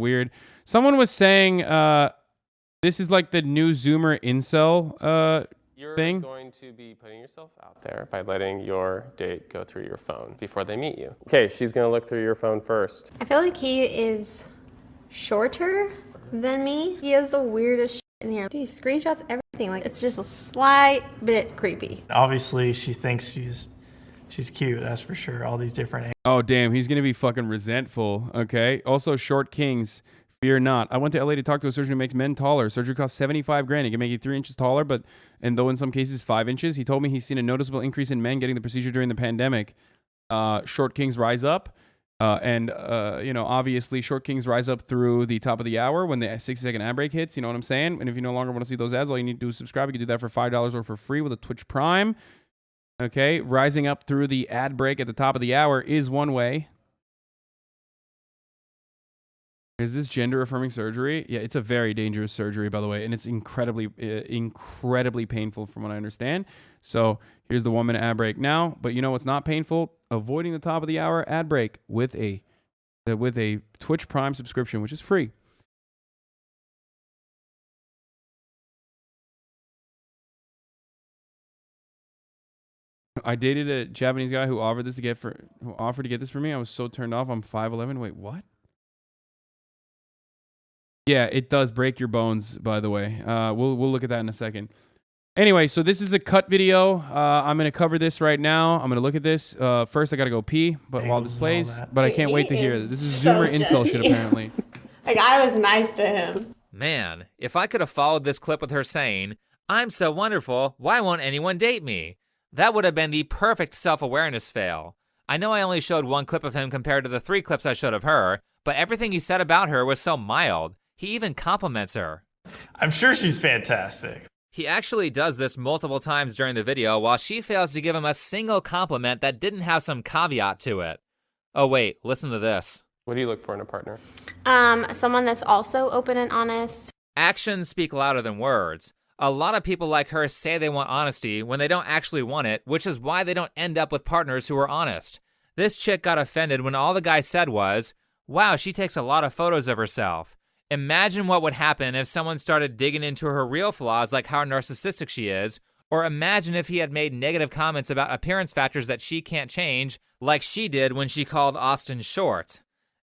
weird. Someone was saying this is like the new Zoomer incel You're thing. going to be putting yourself out there by letting your date go through your phone before they meet you. Okay, she's gonna look through your phone first. I feel like he is shorter than me. He has the weirdest shit in here. He screenshots everything. Like, it's just a slight bit creepy. Obviously, she thinks she's cute, that's for sure. All these different. Oh, damn. He's going to be fucking resentful. Okay. Also, short kings, fear not. I went to LA to talk to a surgeon who makes men taller. Surgery costs 75 grand. He can make you 3 inches taller, and though in some cases 5 inches, he told me he's seen a noticeable increase in men getting the procedure during the pandemic. Short kings rise up. Obviously, short kings rise up through the top of the hour when the 60-second ad break hits. You know what I'm saying? And if you no longer want to see those ads, all you need to do is subscribe. You can do that for $5 or for free with a Twitch Prime. Okay, rising up through the ad break at the top of the hour is one way. Is this gender-affirming surgery? Yeah, it's a very dangerous surgery, by the way, and it's incredibly painful from what I understand. So here's the 1-minute ad break now. But you know what's not painful? Avoiding the top of the hour ad break with a Twitch Prime subscription, which is free. I dated a Japanese guy who offered to get this for me. I was so turned off. I'm 5'11". Wait, what? Yeah, it does break your bones, by the way. We'll look at that in a second. Anyway, so this is a cut video. I'm going to cover this right now. I'm going to look at this. First, I got to go pee, but while this plays, but I can't wait to hear this. This is Zoomer incel shit, apparently. Like, I was nice to him. Man, if I could have followed this clip with her saying, "I'm so wonderful, why won't anyone date me?" That would have been the perfect self-awareness fail. I know I only showed 1 clip of him compared to the 3 clips I showed of her, but everything he said about her was so mild. He even compliments her. I'm sure she's fantastic. He actually does this multiple times during the video while she fails to give him a single compliment that didn't have some caveat to it. Oh wait, listen to this. What do you look for in a partner? Someone that's also open and honest. Actions speak louder than words. A lot of people like her say they want honesty when they don't actually want it, which is why they don't end up with partners who are honest. This chick got offended when all the guy said was, "Wow, she takes a lot of photos of herself." Imagine what would happen if someone started digging into her real flaws, like how narcissistic she is, or imagine if he had made negative comments about appearance factors that she can't change, like she did when she called Austin short.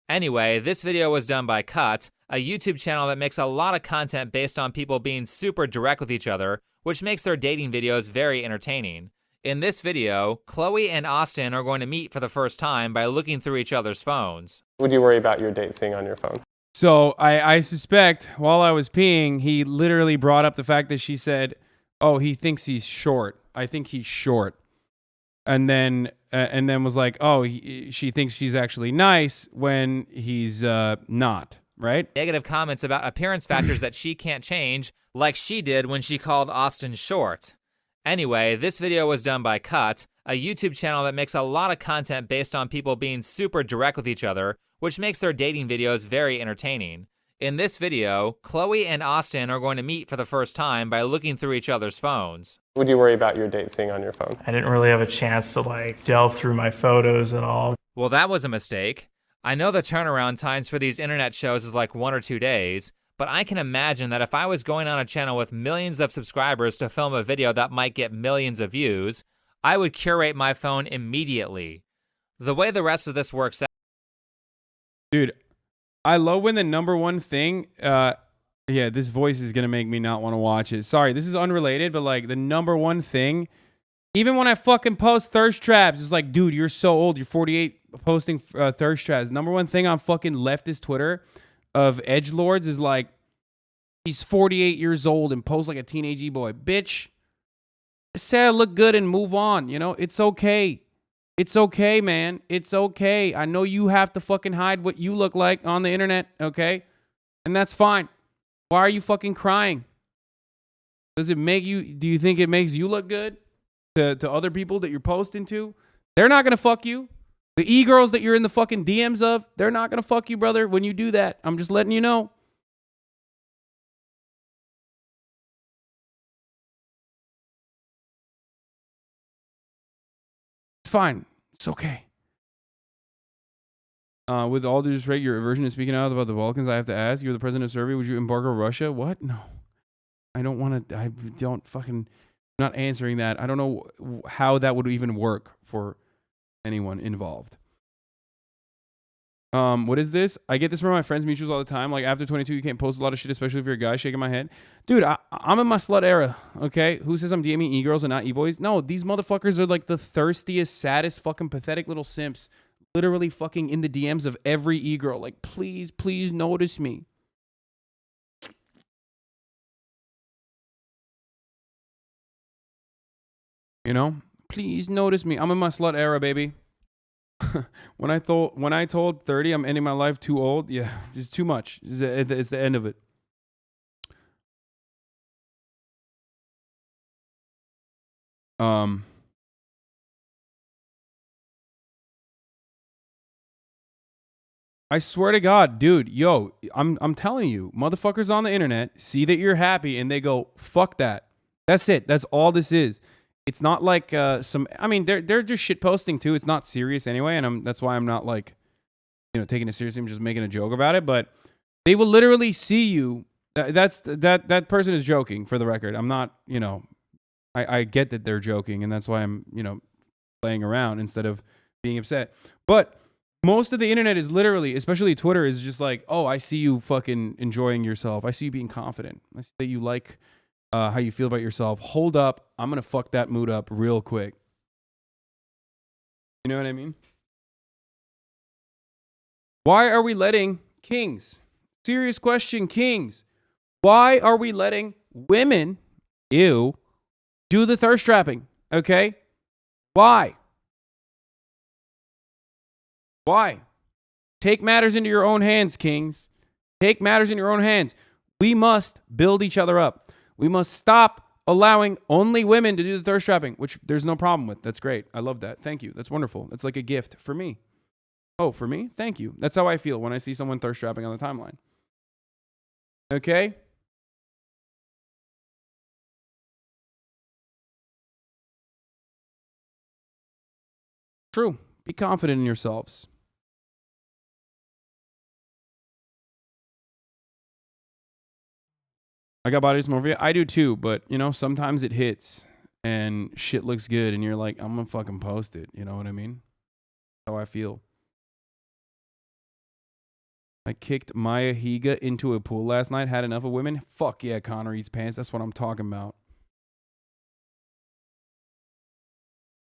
Anyway, this video was done by Cut, a YouTube channel that makes a lot of content based on people being super direct with each other, which makes their dating videos very entertaining. In this video, Chloe and Austin are going to meet for the first time by looking through each other's phones. Would you worry about your date seeing on your phone? So I suspect while I was peeing, he literally brought up the fact that she said, "Oh, he thinks he's short. I think he's short," and then was like, "Oh, she thinks she's actually nice when he's not." Right? Negative comments about appearance factors that she can't change, like she did when she called Austin short. Anyway, this video was done by Cut, a YouTube channel that makes a lot of content based on people being super direct with each other, which makes their dating videos very entertaining. In this video, Chloe and Austin are going to meet for the first time by looking through each other's phones. Would you worry about your date seeing on your phone? I didn't really have a chance to delve through my photos at all. Well, that was a mistake. I know the turnaround times for these internet shows is like 1 or 2 days, but I can imagine that if I was going on a channel with millions of subscribers to film a video that might get millions of views, I would curate my phone immediately. The way the rest of this works out. Dude, I love when the number one thing, this voice is going to make me not want to watch it. Sorry, this is unrelated, but the number one thing, even when I fucking post thirst traps, it's like, dude, you're so old. You're 48 posting thirst traps. Number one thing on fucking leftist Twitter of edgelords is he's 48 years old and posts like a teenage boy. Bitch, just say I look good and move on. You know, it's okay. It's okay, man. It's okay. I know you have to fucking hide what you look like on the internet, okay? And that's fine. Why are you fucking crying? Do you think it makes you look good to other people that you're posting to? They're not gonna fuck you. The e-girls that you're in the fucking DMs of, they're not gonna fuck you, brother, when you do that. I'm just letting you know. It's fine. It's okay. With all due respect, your aversion to speaking out about the Balkans, I have to ask, you're the president of Serbia, would you embargo Russia? What? No. I don't want to, I don't fucking, not answering that. I don't know how that would even work for anyone involved. What is this? I get this from my friends' mutuals all the time. Like, after 22, you can't post a lot of shit, especially if you're a guy. Shaking my head. Dude, I'm in my slut era, okay? Who says I'm DMing e-girls and not e-boys? No, these motherfuckers are like the thirstiest, saddest, fucking pathetic little simps. Literally fucking in the DMs of every e-girl. Like, please, please notice me. You know? Please notice me. I'm in my slut era, baby. when I told 30 I'm ending my life too old, yeah, it's too much. It's the end of it. I swear to God, dude, yo, I'm telling you, motherfuckers on the internet see that you're happy and they go, fuck that. That's it. That's all this is. It's not like I mean, they're just shit posting too. It's not serious anyway, and that's why I'm not like, you know, taking it seriously. I'm just making a joke about it. But they will literally see you. That person is joking, for the record. I'm not, you know, I get that they're joking, and that's why I'm, you know, playing around instead of being upset. But most of the internet is literally, especially Twitter, is just like, oh, I see you fucking enjoying yourself. I see you being confident. I see that you like how you feel about yourself. Hold up. I'm going to fuck that mood up real quick. You know what I mean? Why are we letting kings? Serious question, kings. Why are we letting women, do the thirst trapping? Okay? Why? Why? Take matters into your own hands, kings. Take matters in your own hands. We must build each other up. We must stop allowing only women to do the thirst trapping, which there's no problem with. That's great. I love that. Thank you. That's wonderful. That's like a gift for me. Oh, for me? Thank you. That's how I feel when I see someone thirst trapping on the timeline. Okay? True. Be confident in yourselves. I got body dysmorphia. I do too, but you know, sometimes it hits and shit looks good and you're like, I'm gonna fucking post it. You know what I mean? How I feel. I kicked Maya Higa into a pool last night. Had enough of women. Fuck yeah, Connor eats pants. That's what I'm talking about.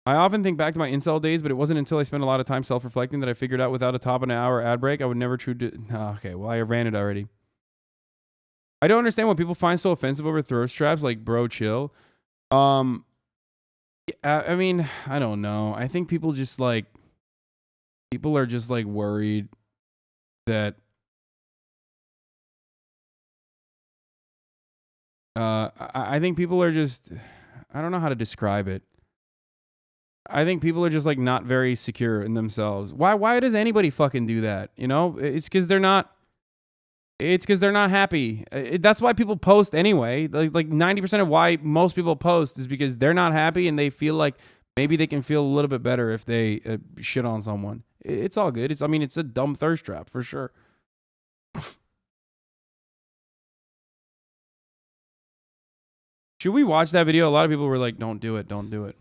I often think back to my incel days, but it wasn't until I spent a lot of time self-reflecting that I figured out without a top of an hour ad break, I would never okay, well, I ran it already. I don't understand what people find so offensive over thirst traps. Like, bro, chill. I mean, I don't know. I think people are just like worried that I think people are just, I don't know how to describe it. I think people are just like not very secure in themselves. Why does anybody fucking do that? You know, it's because they're not happy. That's why people post anyway. Like 90% of why most people post is because they're not happy and they feel like maybe they can feel a little bit better if they shit on someone. It's all good. I mean, it's a dumb thirst trap for sure. Should we watch that video? A lot of people were like, don't do it. Don't do it.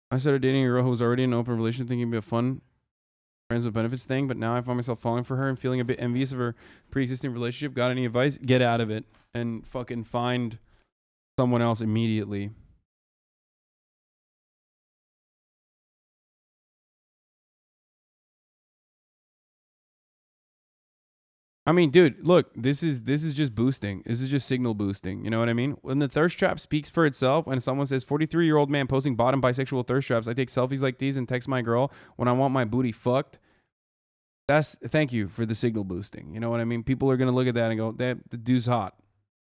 I started dating a girl who was already in an open relationship thinking it'd be a fun friends with benefits thing, but now I find myself falling for her and feeling a bit envious of her pre-existing relationship. Got any advice? Get out of it and fucking find someone else immediately. I mean, dude, look, this is just boosting. This is just signal boosting. You know what I mean? When the thirst trap speaks for itself, when someone says 43-year-old man posting bottom bisexual thirst traps, I take selfies like these and text my girl when I want my booty fucked. Thank you for the signal boosting. You know what I mean? People are gonna look at that and go, "That the dude's hot,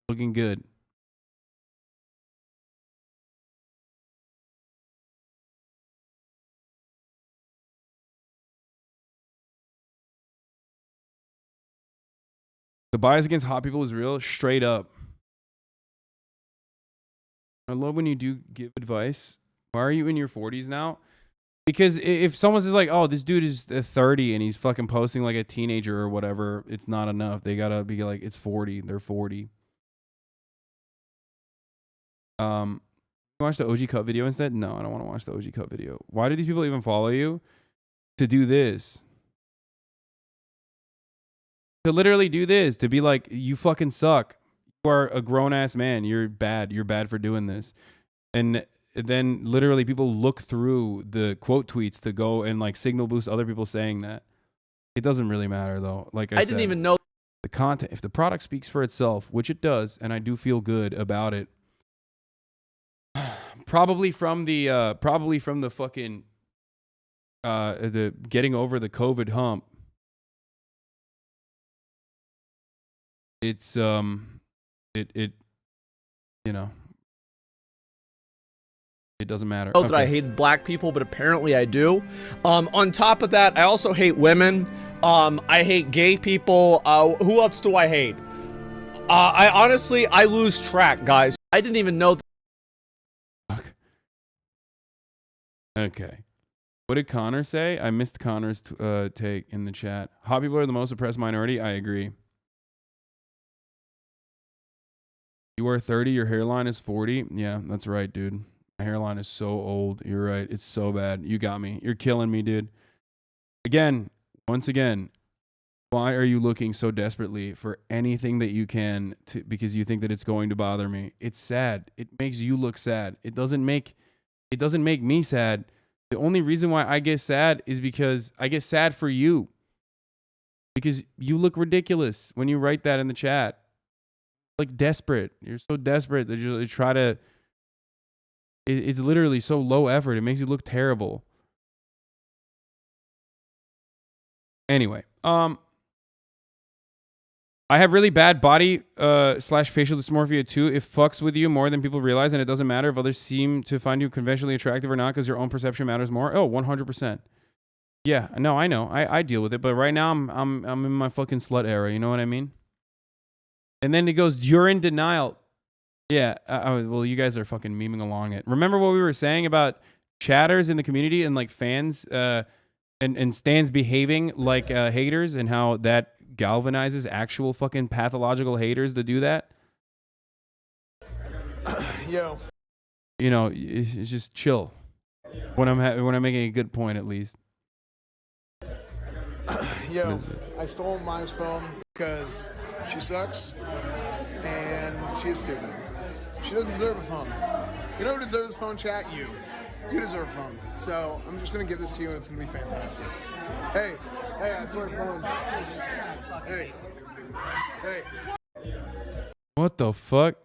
looking good." The bias against hot people is real, straight up. I love when you do give advice Why are you in your 40s now? Because if someone says like, oh, this dude is 30 and he's fucking posting like a teenager or whatever, it's not enough. They gotta be like, it's 40. They're 40. Watch the OG Cut video instead? No, I don't want to watch the OG Cut video. Why do these people even follow you? To do this. To literally do this. To be like, you fucking suck. You are a grown-ass man. You're bad. You're bad for doing this. And then literally people look through the quote tweets to go and like signal boost other people saying that. It doesn't really matter though. Like I said, didn't even know the content. If the product speaks for itself, which it does, and I do feel good about it, probably from the fucking the getting over the COVID hump. It's it you know, it doesn't matter. that I hate black people, but apparently I do. On top of that, I also hate women. I hate gay people. Who else do I hate? I honestly lose track, guys. I didn't even know. Okay. What did Connor say? I missed Connor's take in the chat. Hot people are the most oppressed minority. I agree. You are 30, your hairline is 40. Yeah, that's right, dude. My hairline is so old. You're right. It's so bad. You got me. You're killing me, dude. Once again, why are you looking so desperately for anything that you can to, because you think that it's going to bother me? It's sad. It makes you look sad. It doesn't make me sad. The only reason why I get sad is because I get sad for you. Because you look ridiculous when you write that in the chat. Like desperate. You're so desperate that you try to. It's literally so low effort. It makes you look terrible. Anyway, I have really bad body / facial dysmorphia too. It fucks with you more than people realize, and it doesn't matter if others seem to find you conventionally attractive or not, because your own perception matters more. Oh, 100%. Yeah, no, I know. I deal with it, but right now I'm in my fucking slut era. You know what I mean? And then it goes, you're in denial. Yeah, well, you guys are fucking memeing along it. Remember what we were saying about chatters in the community and like fans and stans behaving like haters, and how that galvanizes actual fucking pathological haters to do that? Yo. You know, it's just chill. When I'm making a good point, at least. Yo, I stole Maya's phone because she sucks and she is stupid. She doesn't deserve a phone. You know who deserves this phone, chat? You. You deserve a phone. So I'm just going to give this to you and it's going to be fantastic. Hey, I stole your phone. Hey. What the fuck?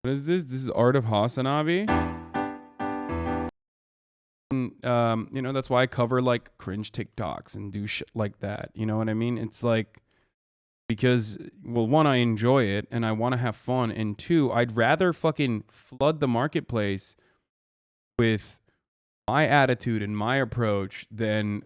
What is this? This is Art of Hasanabi. You know, that's why I cover like cringe TikToks and do shit like that. You know what I mean? It's like, because, well, one, I enjoy it and I want to have fun. And two, I'd rather fucking flood the marketplace with my attitude and my approach than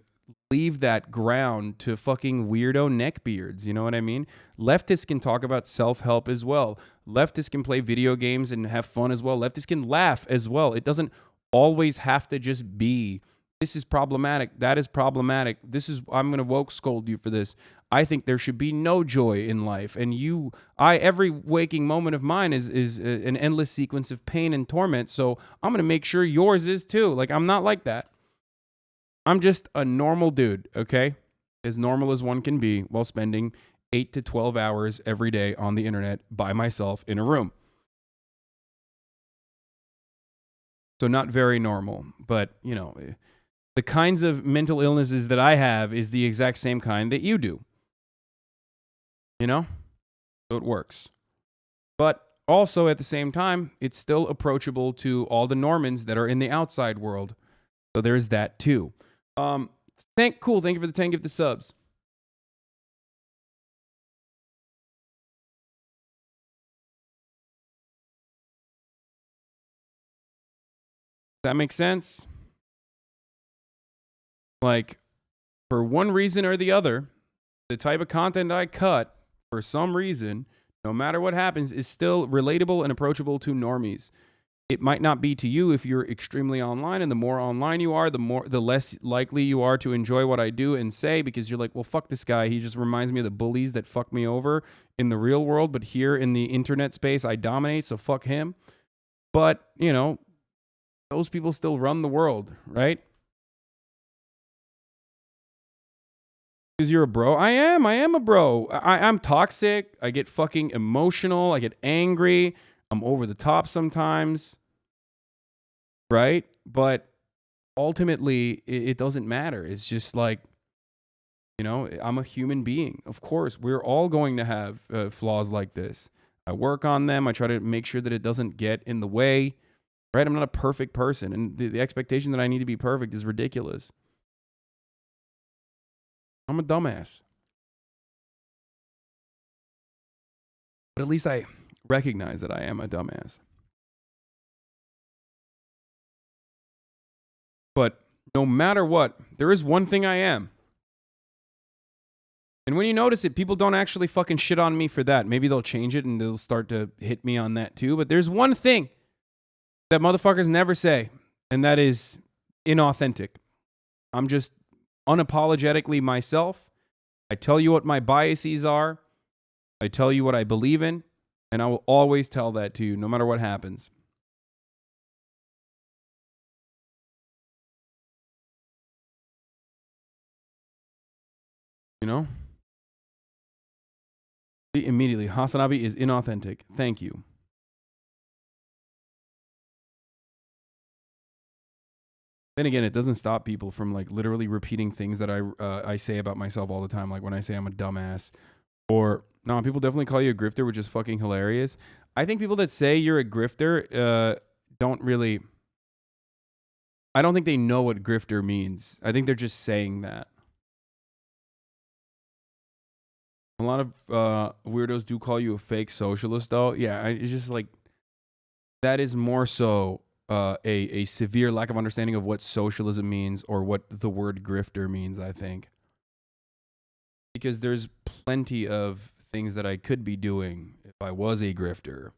leave that ground to fucking weirdo neckbeards. You know what I mean? Leftists can talk about self-help as well. Leftists can play video games and have fun as well. Leftists can laugh as well. It doesn't always have to just be, this is problematic, that is problematic, this is, I'm going to woke scold you for this. I think there should be no joy in life. And every waking moment of mine is an endless sequence of pain and torment. So I'm going to make sure yours is too. Like, I'm not like that. I'm just a normal dude, okay? As normal as one can be while spending 8 to 12 hours every day on the internet by myself in a room. So not very normal, but, you know, the kinds of mental illnesses that I have is the exact same kind that you do. You know? So it works. But also at the same time, it's still approachable to all the Normans that are in the outside world. So there's that too. Cool. Thank you for the 10 gifted subs. That makes sense? Like, for one reason or the other, the type of content I cut, for some reason, no matter what happens, is still relatable and approachable to normies. It might not be to you if you're extremely online, and the more online you are, the less likely you are to enjoy what I do and say, because you're like, well, fuck this guy. He just reminds me of the bullies that fuck me over in the real world, but here in the internet space, I dominate, so fuck him. But, you know, those people still run the world, right? Because you're a bro. I am a bro. I'm toxic. I get fucking emotional. I get angry. I'm over the top sometimes. Right? But ultimately, it doesn't matter. It's just like, you know, I'm a human being. Of course, we're all going to have flaws like this. I work on them. I try to make sure that it doesn't get in the way. Right? I'm not a perfect person. And the expectation that I need to be perfect is ridiculous. I'm a dumbass. But at least I recognize that I am a dumbass. But no matter what, there is one thing I am. And when you notice it, people don't actually fucking shit on me for that. Maybe they'll change it and they'll start to hit me on that too. But there's one thing that motherfuckers never say, and that is inauthentic. I'm just unapologetically myself. I tell you what my biases are. I tell you what I believe in. And I will always tell that to you, no matter what happens. You know? Immediately, Hasanabi is inauthentic. Thank you. Then again, it doesn't stop people from like literally repeating things that I say about myself all the time. Like when I say I'm a dumbass, or no, people definitely call you a grifter, which is fucking hilarious. I think people that say you're a grifter don't really. I don't think they know what grifter means. I think they're just saying that. A lot of weirdos do call you a fake socialist, though. Yeah, it's just like that is more so a severe lack of understanding of what socialism means or what the word grifter means, I think. Because there's plenty of things that I could be doing if I was a grifter.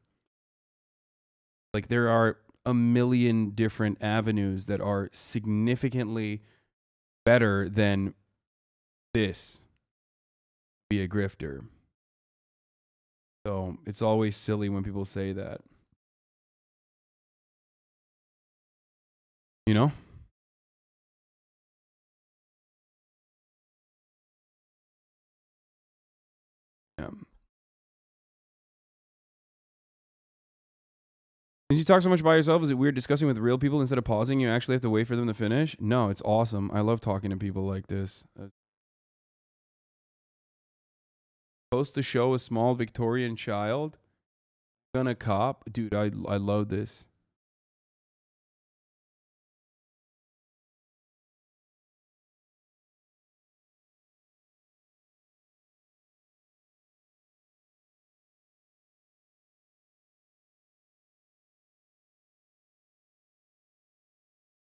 Like there are a million different avenues that are significantly better than this. Be a grifter. So it's always silly when people say that. You know? Yeah. Since you talk so much by yourself, is it weird discussing with real people instead of pausing? You actually have to wait for them to finish? No, it's awesome. I love talking to people like this. Supposed to show a small Victorian child. Gonna cop. Dude, I love this.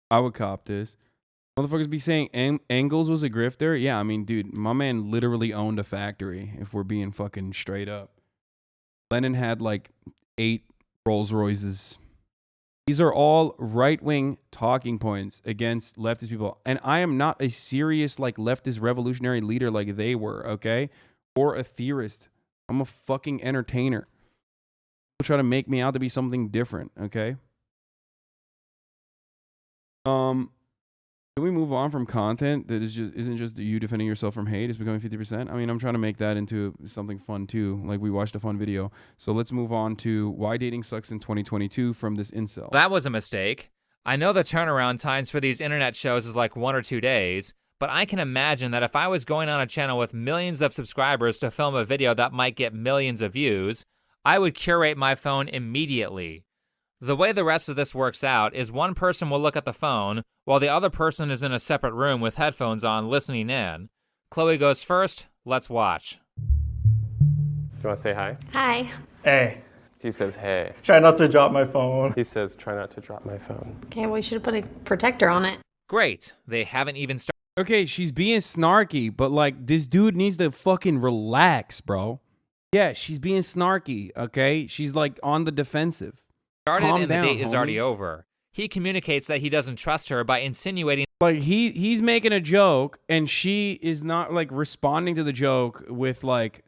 I would cop this. Motherfuckers be saying Engels was a grifter. Yeah, I mean, dude, my man literally owned a factory, if we're being fucking straight up. Lenin had like 8 Rolls Royces. These are all right-wing talking points against leftist people. And I am not a serious like leftist revolutionary leader like they were, okay? Or a theorist. I'm a fucking entertainer. People try to make me out to be something different, okay? Can we move on from content that isn't just you defending yourself from hate? It's becoming 50%. I mean, I'm trying to make that into something fun too. Like we watched a fun video. So let's move on to why dating sucks in 2022 from this incel. That was a mistake. I know the turnaround times for these internet shows is like 1 or 2 days, but I can imagine that if I was going on a channel with millions of subscribers to film a video that might get millions of views, I would curate my phone immediately. The way the rest of this works out is one person will look at the phone while the other person is in a separate room with headphones on listening in. Chloe goes first. Let's watch. Do you want to say hi? Hi. Hey, He says, hey. try not to drop my phone. He says, try not to drop my phone. Okay, well, we should have put a protector on it. Great. They haven't even started. Okay, she's being snarky, but like this dude needs to fucking relax, bro. Yeah, she's being snarky, okay? She's like on the defensive. started Calm and down, the date is homie. already over. He communicates that he doesn't trust her by insinuating Like he's making a joke and she is not like responding to the joke with like,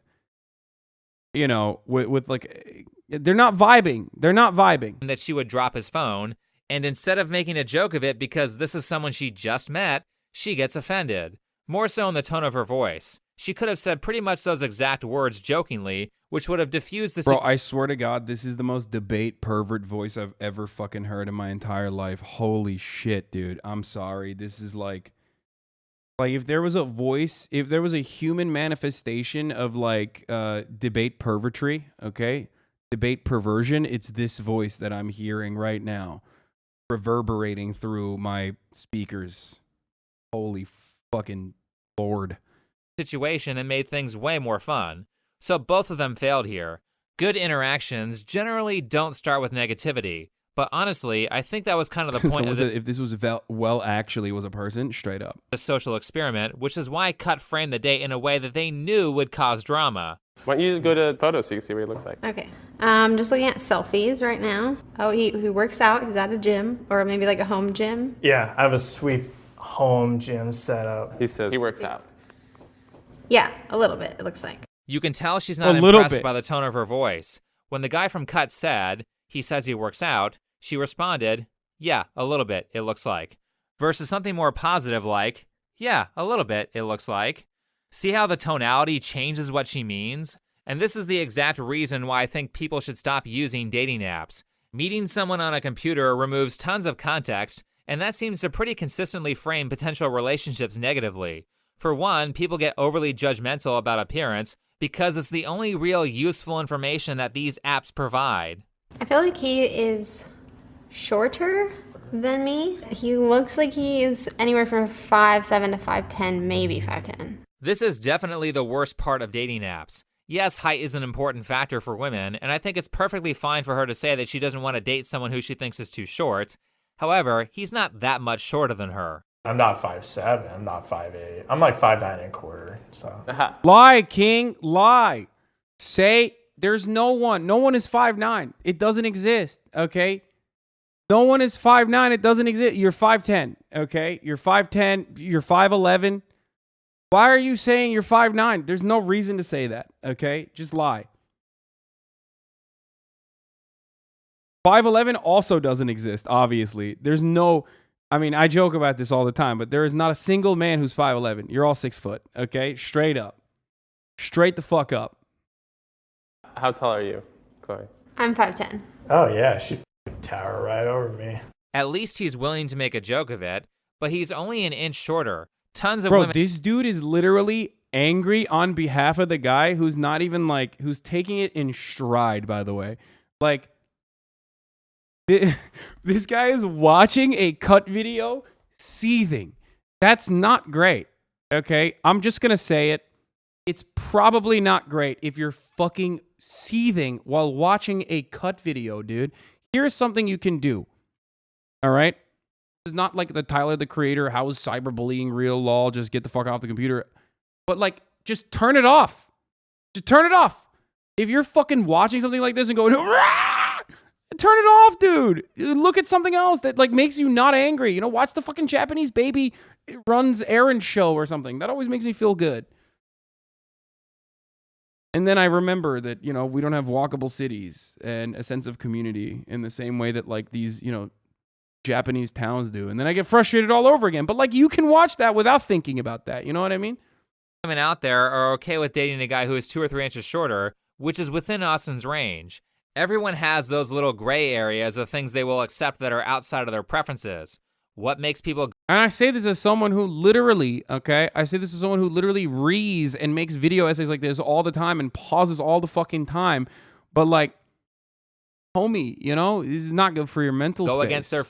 you know, with like, they're not vibing. They're not vibing. that she would drop his phone, and instead of making a joke of it because this is someone she just met, she gets offended. More so in the tone of her voice. She could have said pretty much those exact words jokingly, which would have diffused the Bro, I swear to God, this is the most debate pervert voice I've ever fucking heard in my entire life. Holy shit, dude. I'm sorry. This is like if there was a voice, if there was a human manifestation of like debate pervertry, okay? Debate perversion, it's this voice that I'm hearing right now reverberating through my speakers. Holy fucking Lord. situation and made things way more fun. So both of them failed here. Good interactions generally don't start with negativity, but honestly, I think that was kind of the point of if this was actually was a person, straight up. the social experiment, which is why Cut framed the date in a way that they knew would cause drama. Why don't you go to photos so you can see what he looks like? Okay. I'm just looking at selfies right now. Oh, he works out. He's at a gym or maybe like a home gym. Yeah, I have a sweet home gym set up. He says he works out. Yeah, a little bit, it looks like. You can tell she's not A little impressed bit. by the tone of her voice. When the guy from Cut said, he says he works out, she responded, yeah, a little bit, it looks like. Versus something more positive like, yeah, a little bit, it looks like. See how the tonality changes what she means? And this is the exact reason why I think people should stop using dating apps. Meeting someone on a computer removes tons of context, and that seems to pretty consistently frame potential relationships negatively. For one, people get overly judgmental about appearance because it's the only real useful information that these apps provide. I feel like he is shorter than me. He looks like he is anywhere from 5'7" to 5'10", maybe 5'10". This is definitely the worst part of dating apps. Yes, height is an important factor for women, and I think it's perfectly fine for her to say that she doesn't want to date someone who she thinks is too short. However, he's not that much shorter than her. I'm not 5'7", I'm not 5'8". I'm like 5'9" and a quarter, so. Lie, King, lie. Say there's no one. No one is 5'9". It doesn't exist, okay? No one is 5'9". It doesn't exist. You're 5'10", okay? You're 5'10", you're 5'11". Why are you saying you're 5'9"? There's no reason to say that, okay? Just lie. 5'11" also doesn't exist, obviously. There's no... I mean, I joke about this all the time, but there is not a single man who's 5'11". You're all 6 foot, okay? Straight up. Straight the fuck up. How tall are you, Chloe? I'm 5'10". Oh yeah, she'd tower right over me. At least he's willing to make a joke of it, but he's only an inch shorter. Tons of Bro, women this dude is literally angry on behalf of the guy who's not even like, who's taking it in stride, by the way. Like, this guy is watching a cut video, seething. That's not great, okay? I'm just going to say it. It's probably not great if you're fucking seething while watching a cut video, dude. Here's something you can do, all right? It's not like the Tyler, the Creator, how is cyberbullying real, lol, just get the fuck off the computer. But like, just turn it off. Just turn it off. If you're fucking watching something like this and going, "Rah!" Turn it off, dude. Look at something else that like makes you not angry. You know, watch the fucking Japanese baby runs errand show or something. That always makes me feel good. And then I remember that, you know, we don't have walkable cities and a sense of community in the same way that like these, you know, Japanese towns do. And then I get frustrated all over again. But like, you can watch that without thinking about that. You know what I mean? women out there are okay with dating a guy who is 2 or 3 inches shorter, which is within Austin's range. Everyone has those little gray areas of things they will accept that are outside of their preferences. What makes people... And I say this as someone who literally, okay, I say this as someone who literally reads and makes video essays like this all the time and pauses all the fucking time. But like, homie, you know, this is not good for your mental go space. against their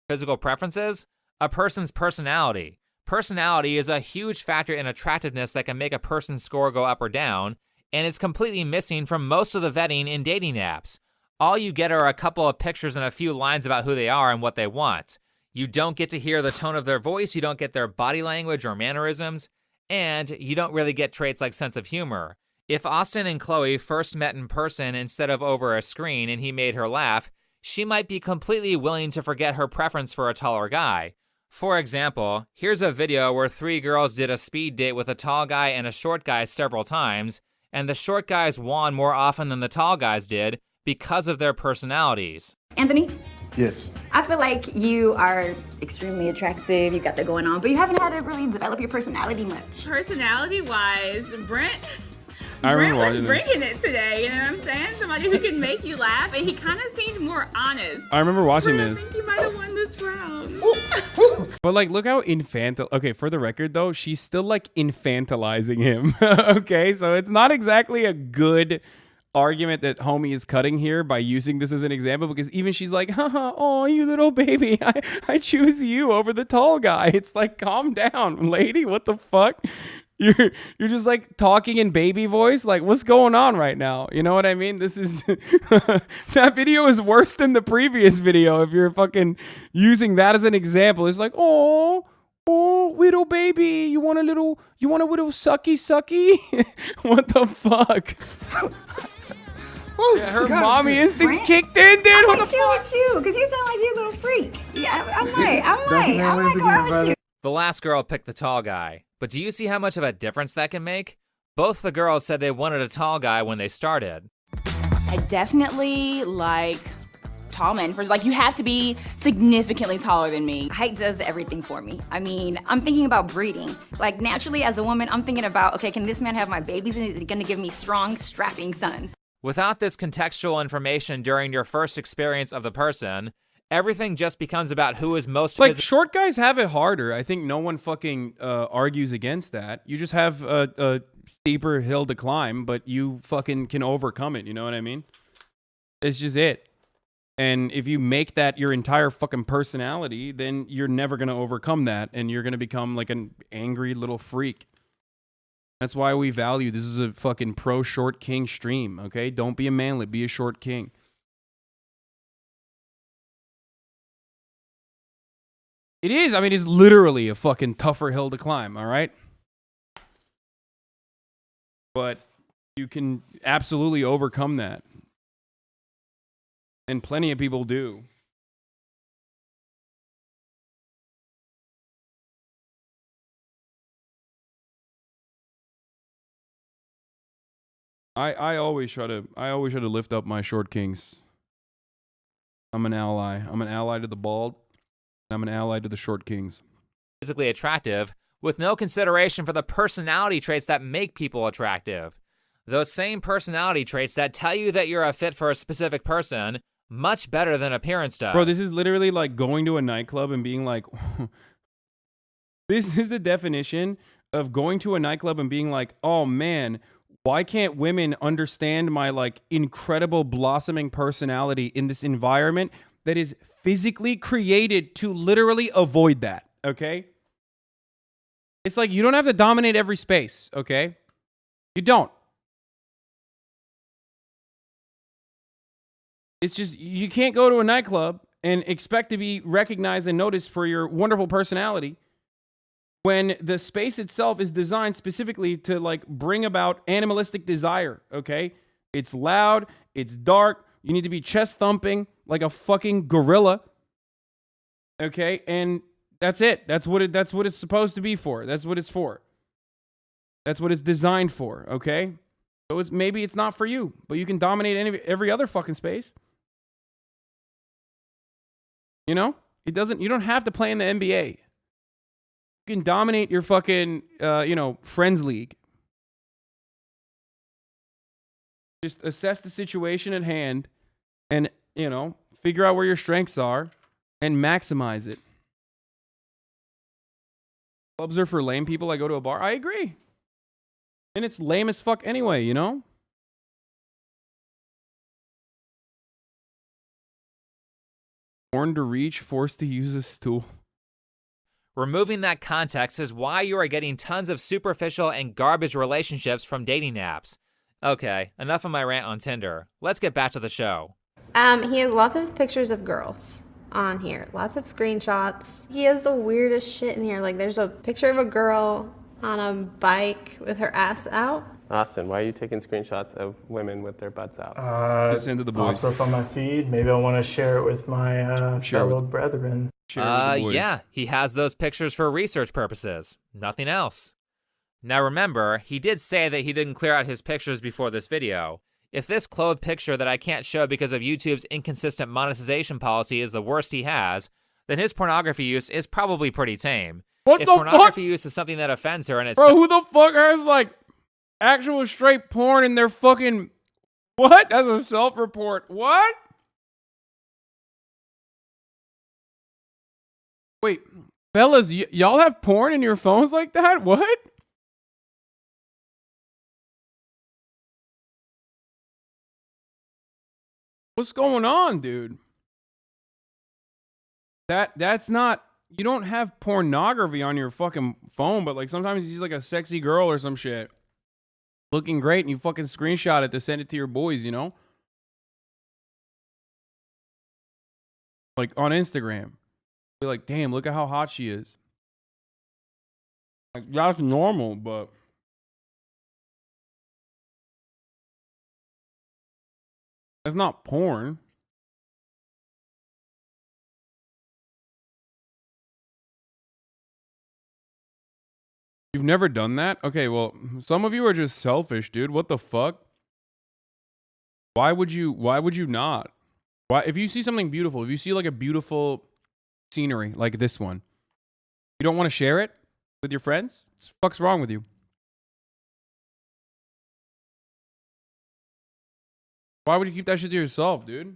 physical preferences? A person's personality. Personality is a huge factor in attractiveness that can make a person's score go up or down, and it's completely missing from most of the vetting in dating apps. All you get are a couple of pictures and a few lines about who they are and what they want. You don't get to hear the tone of their voice, you don't get their body language or mannerisms, and you don't really get traits like sense of humor. If Austin and Chloe first met in person instead of over a screen and he made her laugh, she might be completely willing to forget her preference for a taller guy. For example, here's a video where 3 girls did a speed date with a tall guy and a short guy several times, and the short guys won more often than the tall guys did because of their personalities. Anthony, Yes. I feel like you are extremely attractive. You got that going on, but you haven't had to really develop your personality much. Personality-wise, Brent I remember was watching this. bringing it today, you know what I'm saying? Somebody who can make you laugh, and he kind of seemed more honest. I remember watching Brent, I this. think you might have won this round. But like, look how infantile. Okay, for the record though, she's still like infantilizing him. Okay, so it's not exactly a good argument that homie is cutting here by using this as an example, because even she's like, haha, oh, you little baby, I choose you over the tall guy. It's like, calm down, lady. What the fuck? You're just like talking in baby voice. Like, what's going on right now? You know what I mean? This is that video is worse than the previous video. If you're fucking using that as an example, it's like, oh, little baby, you want a little sucky? What the fuck? Yeah, her mommy instincts Brent? kicked in, dude. I What might the chill fuck? with you, because you sound like you're a little freak. Yeah, I might go out with you. The last girl picked the tall guy, but do you see how much of a difference that can make? Both the girls said they wanted a tall guy when they started. I definitely like tall men. For like, you have to be significantly taller than me. Height does everything for me. I mean, I'm thinking about breeding. Like, naturally, as a woman, I'm thinking about, okay, can this man have my babies, and is he gonna give me strong, strapping sons? Without this contextual information during your first experience of the person, everything just becomes about who is most Like, short guys have it harder. I think no one fucking argues against that. You just have a steeper hill to climb, but you fucking can overcome it. You know what I mean? It's just it. And if you make that your entire fucking personality, then you're never going to overcome that, and you're going to become like an angry little freak. That's why we value, this is a fucking pro short king stream, okay? Don't be a manlet, be a short king. It is. I mean, it's literally a fucking tougher hill to climb, all right? But you can absolutely overcome that. And plenty of people do. I always try to lift up my short kings. I'm an ally. I'm an ally to the bald. I'm an ally to the short kings. physically attractive, with no consideration for the personality traits that make people attractive. Those same personality traits that tell you that you're a fit for a specific person much better than appearance does. Bro, this is literally like going to a nightclub and being like, this is the definition of going to a nightclub and being like, oh man, why can't women understand my like incredible blossoming personality in this environment that is physically created to literally avoid that, okay? It's like you don't have to dominate every space, okay? You don't. It's just, you can't go to a nightclub and expect to be recognized and noticed for your wonderful personality when the space itself is designed specifically to like bring about animalistic desire, okay? It's loud, it's dark, you need to be chest thumping like a fucking gorilla, okay? And that's it. That's what it's supposed to be for. That's what it's for. That's what it's designed for, okay? So maybe it's not for you, but you can dominate every other fucking space. You know? You don't have to play in the NBA. You can dominate your fucking, friends league. Just assess the situation at hand and, figure out where your strengths are and maximize it. Clubs are for lame people. I go to a bar. I agree. And it's lame as fuck anyway, you know? Born to reach, forced to use a stool. Removing that context is why you are getting tons of superficial and garbage relationships from dating apps. Okay, enough of my rant on Tinder. Let's get back to the show. He has lots of pictures of girls. on here. Lots of screenshots. He has the weirdest shit in here. Like there's a picture of a girl on a bike with her ass out. Austin, why are you taking screenshots of women with their butts out? Just send to the boys. Pops up on my feed. Maybe I want to share it with my fellow brethren. Share it with the boys. Yeah, he has those pictures for research purposes. Nothing else. Now remember, he did say that he didn't clear out his pictures before this video. If this clothed picture that I can't show because of YouTube's inconsistent monetization policy is the worst he has, then his pornography use is probably pretty tame. What if the pornography fuck? use is something that offends her and it's Bro, who the fuck has like actual straight porn in their fucking what? As a self-report. What? Wait, fellas, y'all have porn in your phones like that? What? What's going on, dude? That's not, you don't have pornography on your fucking phone, but like sometimes you see like a sexy girl or some shit looking great and you fucking screenshot it to send it to your boys, you know? Like on Instagram. Be like, damn, look at how hot she is. Like that's normal, but that's not porn. You've never done that? Okay, well, some of you are just selfish, dude. What the fuck? Why would you not? Why, if you see something beautiful, if you see like a beautiful scenery like this one, you don't want to share it with your friends? What the fuck's wrong with you? Why would you keep that shit to yourself, dude?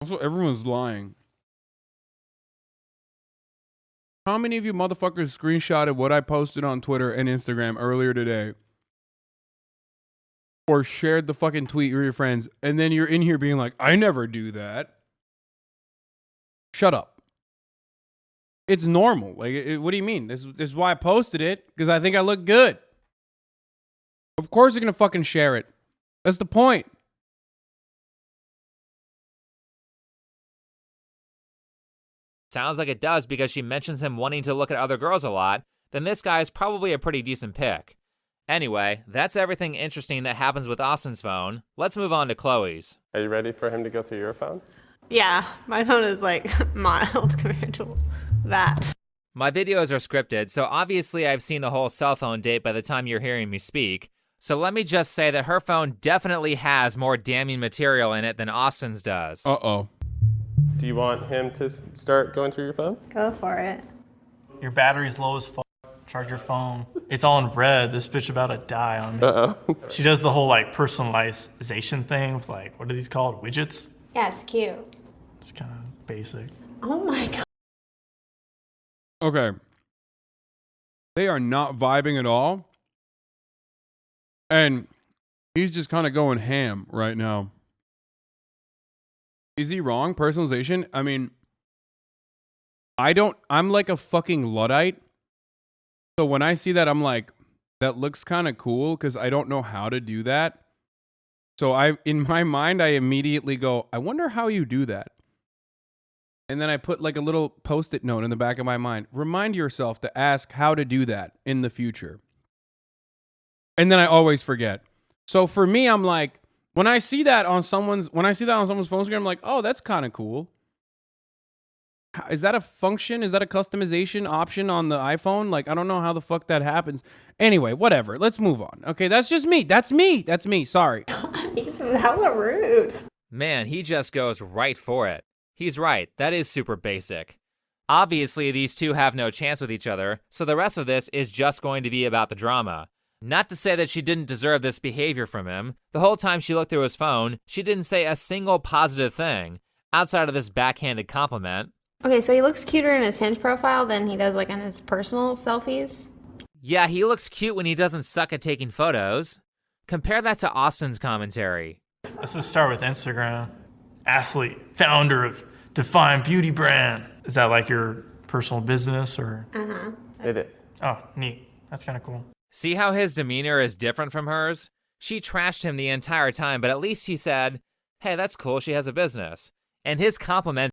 Also, everyone's lying. How many of you motherfuckers screenshotted what I posted on Twitter and Instagram earlier today? Or shared the fucking tweet with your friends, and then you're in here being like, I never do that. Shut up. It's normal. Like, what do you mean? This is why I posted it, because I think I look good. Of course you're going to fucking share it. That's the point. sounds like it does because she mentions him wanting to look at other girls a lot, then this guy is probably a pretty decent pick. Anyway, that's everything interesting that happens with Austin's phone. Let's move on to Chloe's. Are you ready for him to go through your phone? Yeah, my phone is like mild compared to that. My videos are scripted, so obviously I've seen the whole cell phone date by the time you're hearing me speak. So let me just say that her phone definitely has more damning material in it than Austin's does. Uh-oh. Do you want him to start going through your phone? Go for it. Your battery's low as fuck. Charge your phone. It's all in red. This bitch about to die on me. Uh-oh. She does the whole like personalization thing with like, what are these called? Widgets? Yeah, it's cute. It's kind of basic. Oh my god. Okay. They are not vibing at all. And he's just kind of going ham right now. Is he wrong? Personalization? I mean, I'm like a fucking Luddite. So when I see that, I'm like, that looks kind of cool because I don't know how to do that. So in my mind, I immediately go, I wonder how you do that. And then I put like a little post-it note in the back of my mind. Remind yourself to ask how to do that in the future. And then I always forget. So for me, I'm like, when I see that on someone's phone screen, I'm like, oh, that's kind of cool. Is that a function? Is that a customization option on the iPhone? Like, I don't know how the fuck that happens. Anyway, whatever. Let's move on. Okay, that's just me. That's me. Sorry. He's hella rude. Man, he just goes right for it. He's right. That is super basic. Obviously, these two have no chance with each other, so the rest of this is just going to be about the drama. Not to say that she didn't deserve this behavior from him. The whole time she looked through his phone, she didn't say a single positive thing, outside of this backhanded compliment. Okay, so he looks cuter in his Hinge profile than he does like in his personal selfies. Yeah, he looks cute when he doesn't suck at taking photos. Compare that to Austin's commentary. Let's just start with Instagram. Athlete, founder of Define Beauty Brand. Is that like your personal business or? Uh-huh. It is. Oh, neat. That's kind of cool. See how his demeanor is different from hers? She trashed him the entire time, but at least he said, hey, that's cool, she has a business. And his compliments.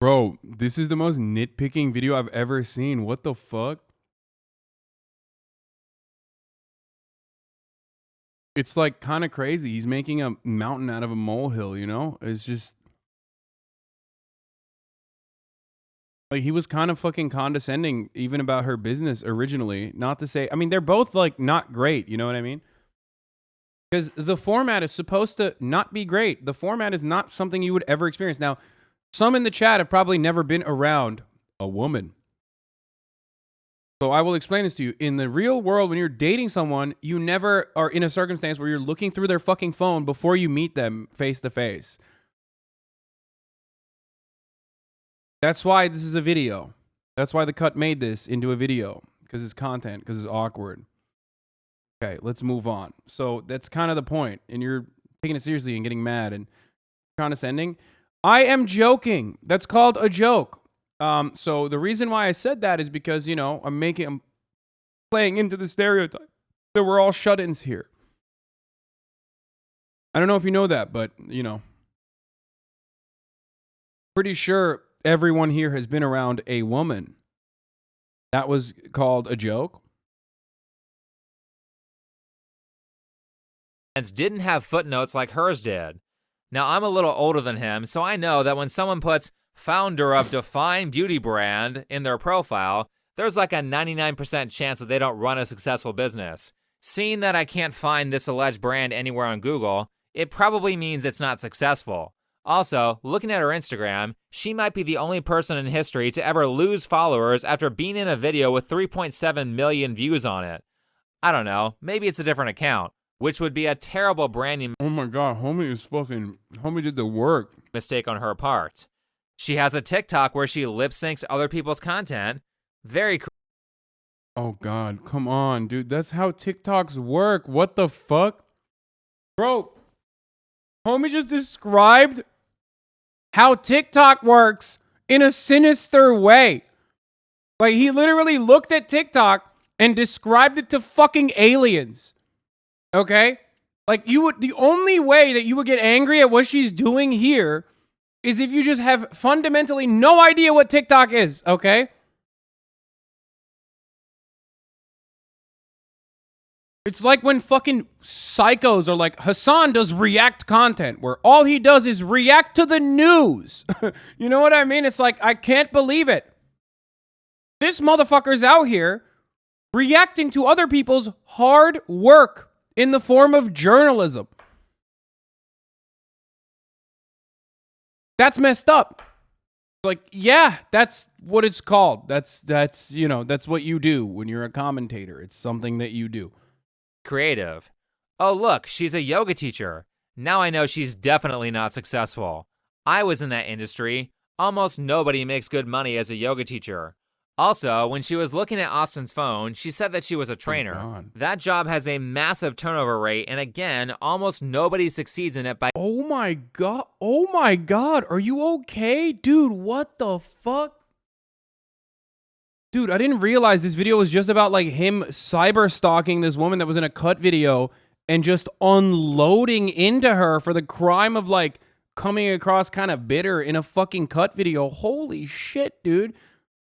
Bro, this is the most nitpicking video I've ever seen. What the fuck? It's like kind of crazy. He's making a mountain out of a molehill, you know? It's just like he was kind of fucking condescending even about her business originally. Not to say, I mean, they're both like not great, you know what I mean? Because the format is supposed to not be great. The format is not something you would ever experience. Now, some in the chat have probably never been around a woman. So I will explain this to you. In the real world, when you're dating someone, you never are in a circumstance where you're looking through their fucking phone before you meet them face to face. That's why this is a video. That's why the cut made this into a video. Because it's content, because it's awkward. Okay, let's move on. So that's kind of the point. And you're taking it seriously and getting mad and condescending. I am joking. That's called a joke. So the reason why I said that is because, you know, I'm playing into the stereotype that we're all shut-ins here. I don't know if you know that, but, you know, pretty sure everyone here has been around a woman. That was called a joke. Didn't have footnotes like hers did. Now, I'm a little older than him, so I know that when someone puts founder of Define Beauty brand in their profile, there's like a 99% chance that they don't run a successful business. Seeing that I can't find this alleged brand anywhere on Google, it probably means it's not successful. Also, looking at her Instagram, she might be the only person in history to ever lose followers after being in a video with 3.7 million views on it. I don't know, maybe it's a different account, which would be a terrible branding Oh my god, homie did the work. mistake on her part. She has a TikTok where she lip syncs other people's content. Very Oh god, come on, dude. That's how TikToks work. What the fuck? Bro, homie just described how TikTok works in a sinister way. Like, he literally looked at TikTok and described it to fucking aliens. Okay? Like, the only way that you would get angry at what she's doing here is if you just have fundamentally no idea what TikTok is, okay? It's like when fucking psychos are like, Hassan does react content, where all he does is react to the news. You know what I mean? It's like, I can't believe it. This motherfucker's out here reacting to other people's hard work in the form of journalism. That's messed up. Like, yeah, that's what it's called. That's you know, that's what you do when you're a commentator. It's something that you do. creative. Oh, look, she's a yoga teacher. Now I know she's definitely not successful. I was in that industry. Almost nobody makes good money as a yoga teacher. Also, when she was looking at Austin's phone, she said that she was a trainer. God. That job has a massive turnover rate, and again, almost nobody succeeds in it by Oh my god. Oh my god. Are you okay? Dude, what the fuck? Dude, I didn't realize this video was just about like him cyber stalking this woman that was in a cut video and just unloading into her for the crime of like coming across kind of bitter in a fucking cut video. Holy shit, dude.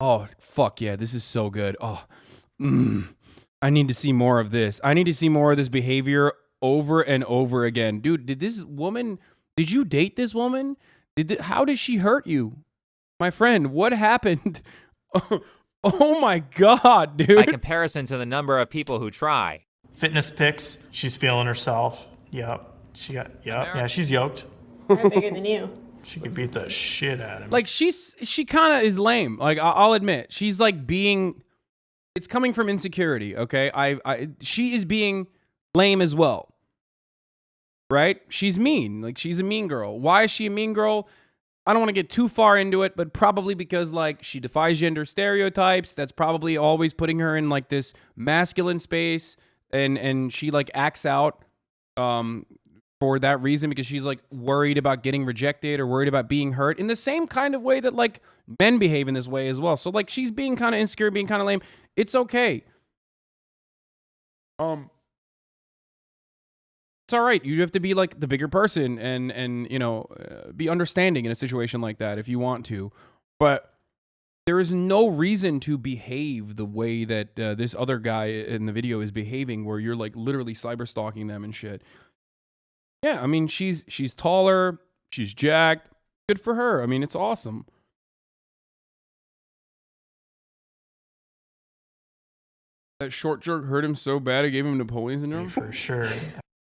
Oh, fuck yeah. This is so good. Oh, I need to see more of this. I need to see more of this behavior over and over again. Dude, did you date this woman? How did she hurt you? My friend, what happened? Oh my god, dude. by comparison to the number of people who try. Fitness pics. She's feeling herself. Yep. Yeah, she's yoked. I'm bigger than you. She could beat the shit out of him. Like, she kind of is lame. Like, I'll admit. She's like it's coming from insecurity, okay? She is being lame as well. Right? She's mean. Like, she's a mean girl. Why is she a mean girl? I don't want to get too far into it, but probably because, like, she defies gender stereotypes. That's probably always putting her in, like, this masculine space. And she, like, acts out for that reason, because she's like worried about getting rejected or worried about being hurt in the same kind of way that like men behave in this way as well. So like she's being kind of insecure, being kind of lame. It's okay. It's all right. You have to be like the bigger person and you know, be understanding in a situation like that if you want to. But there is no reason to behave the way that this other guy in the video is behaving, where you're like literally cyber stalking them and shit. Yeah, I mean, she's taller, she's jacked. Good for her. I mean, it's awesome. That short jerk hurt him so bad it gave him Napoleon syndrome? For sure.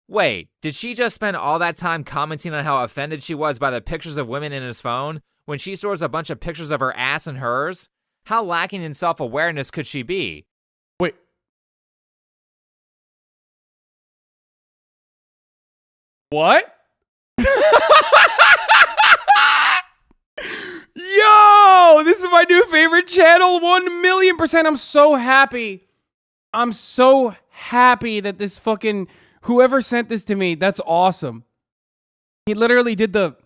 Wait, did she just spend all that time commenting on how offended she was by the pictures of women in his phone when she stores a bunch of pictures of her ass and hers? How lacking in self-awareness could she be? Wait. What? Yo, this is my new favorite channel, 1,000,000%. I'm so happy. I'm so happy that this fucking, whoever sent this to me, that's awesome. He literally did the,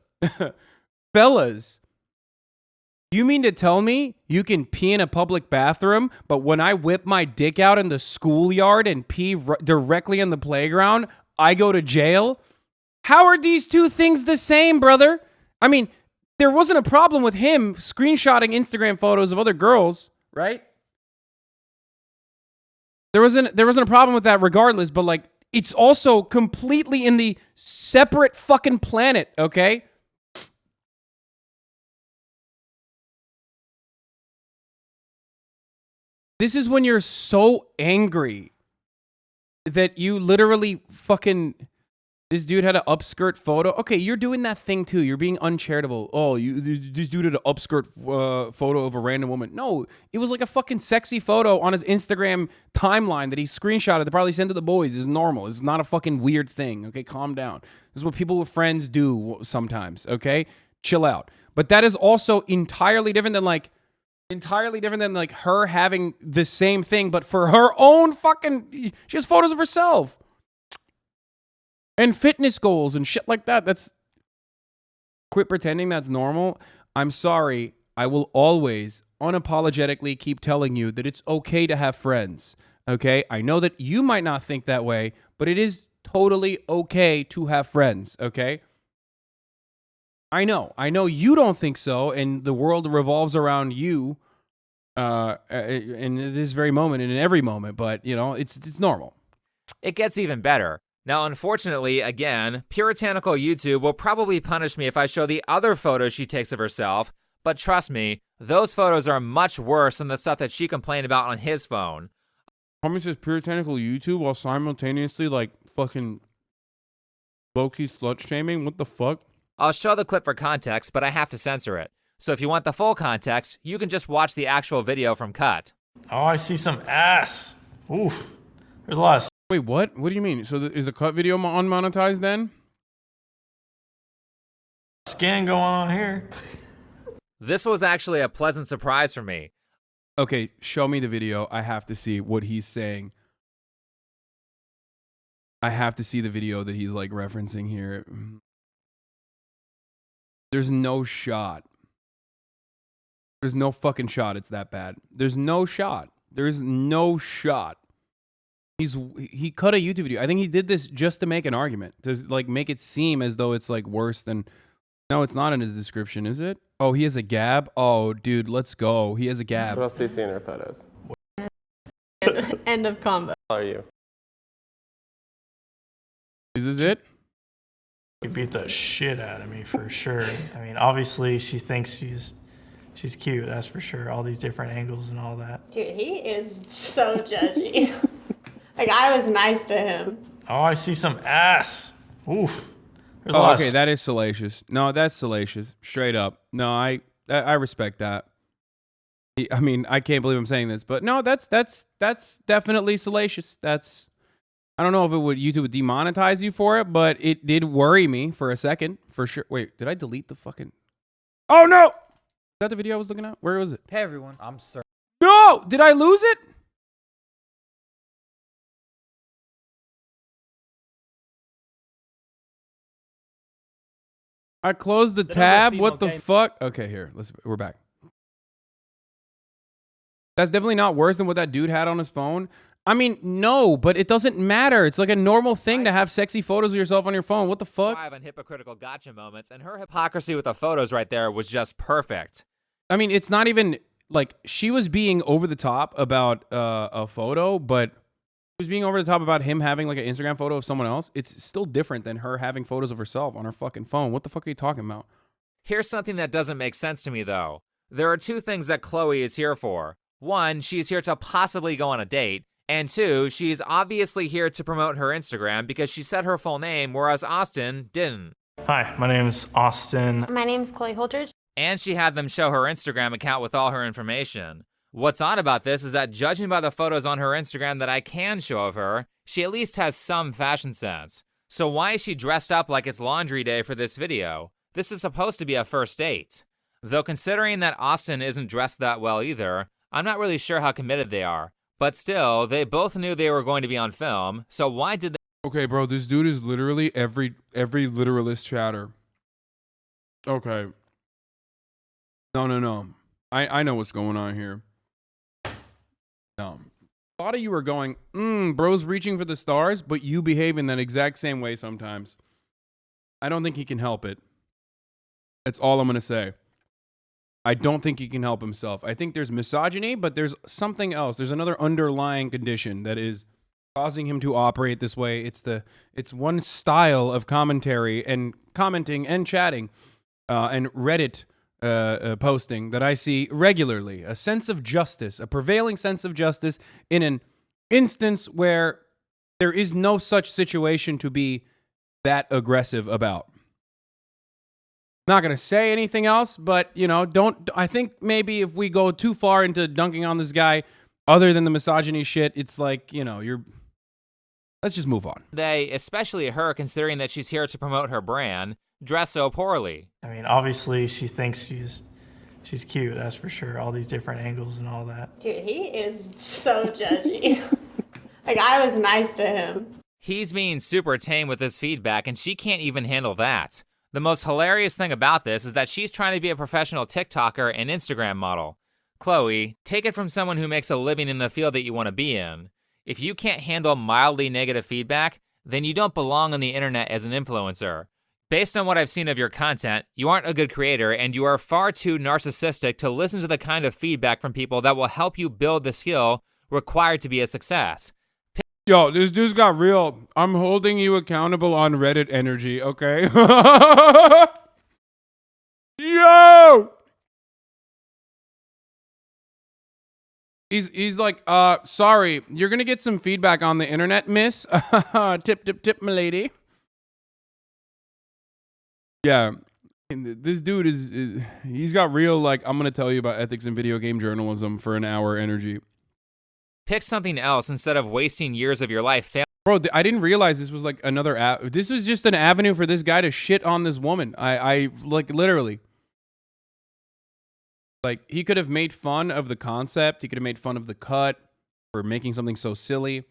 fellas, you mean to tell me you can pee in a public bathroom, but when I whip my dick out in the schoolyard and pee directly on the playground, I go to jail? How are these two things the same, brother? I mean, there wasn't a problem with him screenshotting Instagram photos of other girls, right? There wasn't a problem with that regardless, but like, it's also completely in the separate fucking planet, okay? This is when you're so angry that you literally fucking... This dude had an upskirt photo. Okay, you're doing that thing too. You're being uncharitable. Oh, this dude had an upskirt photo of a random woman. No, it was like a fucking sexy photo on his Instagram timeline that he screenshotted to probably send to the boys. It's normal. It's not a fucking weird thing. Okay, calm down. This is what people with friends do sometimes. Okay, chill out. But that is also entirely different than like her having the same thing, but for her own fucking. She has photos of herself. And fitness goals and shit like that. That's... Quit pretending that's normal. I'm sorry. I will always unapologetically keep telling you that it's okay to have friends. Okay? I know that you might not think that way, but it is totally okay to have friends. Okay? I know you don't think so, and the world revolves around you in this very moment and in every moment, but, you know, it's normal. It gets even better. Now, unfortunately, again, puritanical YouTube will probably punish me if I show the other photos she takes of herself, but trust me, those photos are much worse than the stuff that she complained about on his phone. Comment says puritanical YouTube while simultaneously, like, fucking low-key slut-shaming? What the fuck? I'll show the clip for context, but I have to censor it. So if you want the full context, you can just watch the actual video from Cut. Oh, I see some ass. Oof. There's a lot of... Wait, what? What do you mean? So is the Cut video unmonetized then? Scan going on here. This was actually a pleasant surprise for me. Okay, show me the video. I have to see what he's saying. I have to see the video that he's like referencing here. There's no shot. There's no fucking shot it's that bad. There's no shot. There's no shot. He cut a YouTube video. I think he did this just to make an argument. To like make it seem as though it's like worse than... No, it's not in his description, is it? Oh, he has a gab? Oh, dude, let's go. He has a gab. What else do you see in her photos? End of combo. How are you? Is this it? You beat the shit out of me for sure. I mean, obviously she thinks she's cute, that's for sure. All these different angles and all that. Dude, he is so judgy. Like, I was nice to him. Oh, I see some ass. Oof. There's a Oh, lot okay, of... that is salacious. No, that's salacious. Straight up. No, I respect that. I mean, I can't believe I'm saying this, but no, that's definitely salacious. That's... I don't know if YouTube would demonetize you for it, but it did worry me for a second, for sure. Wait, did I delete the fucking... Oh, no! Is that the video I was looking at? Where was it? Hey, everyone. I'm Sir. No! Did I lose it? I closed the tab. What the fuck? Okay, here. We're back. That's definitely not worse than what that dude had on his phone. I mean, no, but it doesn't matter. It's like a normal thing to have sexy photos of yourself on your phone. What the fuck? Thrive on hypocritical gotcha moments, and her hypocrisy with the photos right there was just perfect. I mean, it's not even like she was being over the top about a photo, but she was being over the top about him having like an Instagram photo of someone else. It's still different than her having photos of herself on her fucking phone. What the fuck are you talking about? Here's something that doesn't make sense to me, though. There are two things that Chloe is here for. One, she's here to possibly go on a date. And two, she's obviously here to promote her Instagram because she said her full name, whereas Austin didn't. Hi, my name is Austin. My name's Chloe Holdridge. And she had them show her Instagram account with all her information. What's odd about this is that judging by the photos on her Instagram that I can show of her, she at least has some fashion sense. So why is she dressed up like it's laundry day for this video? This is supposed to be a first date. Though considering that Austin isn't dressed that well either, I'm not really sure how committed they are. But still, they both knew they were going to be on film, so why did they— Okay, bro, this dude is literally every literalist chatter. Okay. No. I know what's going on here. No. A lot of you are going, bro's reaching for the stars, but you behave in that exact same way sometimes. I don't think he can help it. That's all I'm going to say. I don't think he can help himself. I think there's misogyny, but there's something else. There's another underlying condition that is causing him to operate this way. It's one style of commentary and commenting and chatting and Reddit posting that I see regularly. A sense of justice, a prevailing sense of justice in an instance where there is no such situation to be that aggressive about. Not going to say anything else, but, you know, I think maybe if we go too far into dunking on this guy, other than the misogyny shit, it's like, you know, let's just move on. They, especially her, considering that she's here to promote her brand, dress so poorly? I mean, obviously she thinks she's cute, that's for sure. All these different angles and all that. Dude, he is so judgy. Like, I was nice to him. He's being super tame with his feedback, and she can't even handle that. The most hilarious thing about this is that she's trying to be a professional TikToker and Instagram model. Chloe, take it from someone who makes a living in the field that you want to be in. If you can't handle mildly negative feedback, then you don't belong on the internet as an influencer. Based on what I've seen of your content, you aren't a good creator and you are far too narcissistic to listen to the kind of feedback from people that will help you build the skill required to be a success. Yo, this dude's got real. I'm holding you accountable on Reddit energy, okay? Yo! He's like, sorry, you're gonna get some feedback on the internet, miss. Tip, my lady. Yeah, and this dude he's got real, like, I'm gonna tell you about ethics in video game journalism for an hour energy. Pick something else instead of wasting years of your life. Bro, I didn't realize this was like another this was just an avenue for this guy to shit on this woman. I like literally. Like, he could have made fun of the concept. He could have made fun of the cut for making something so silly.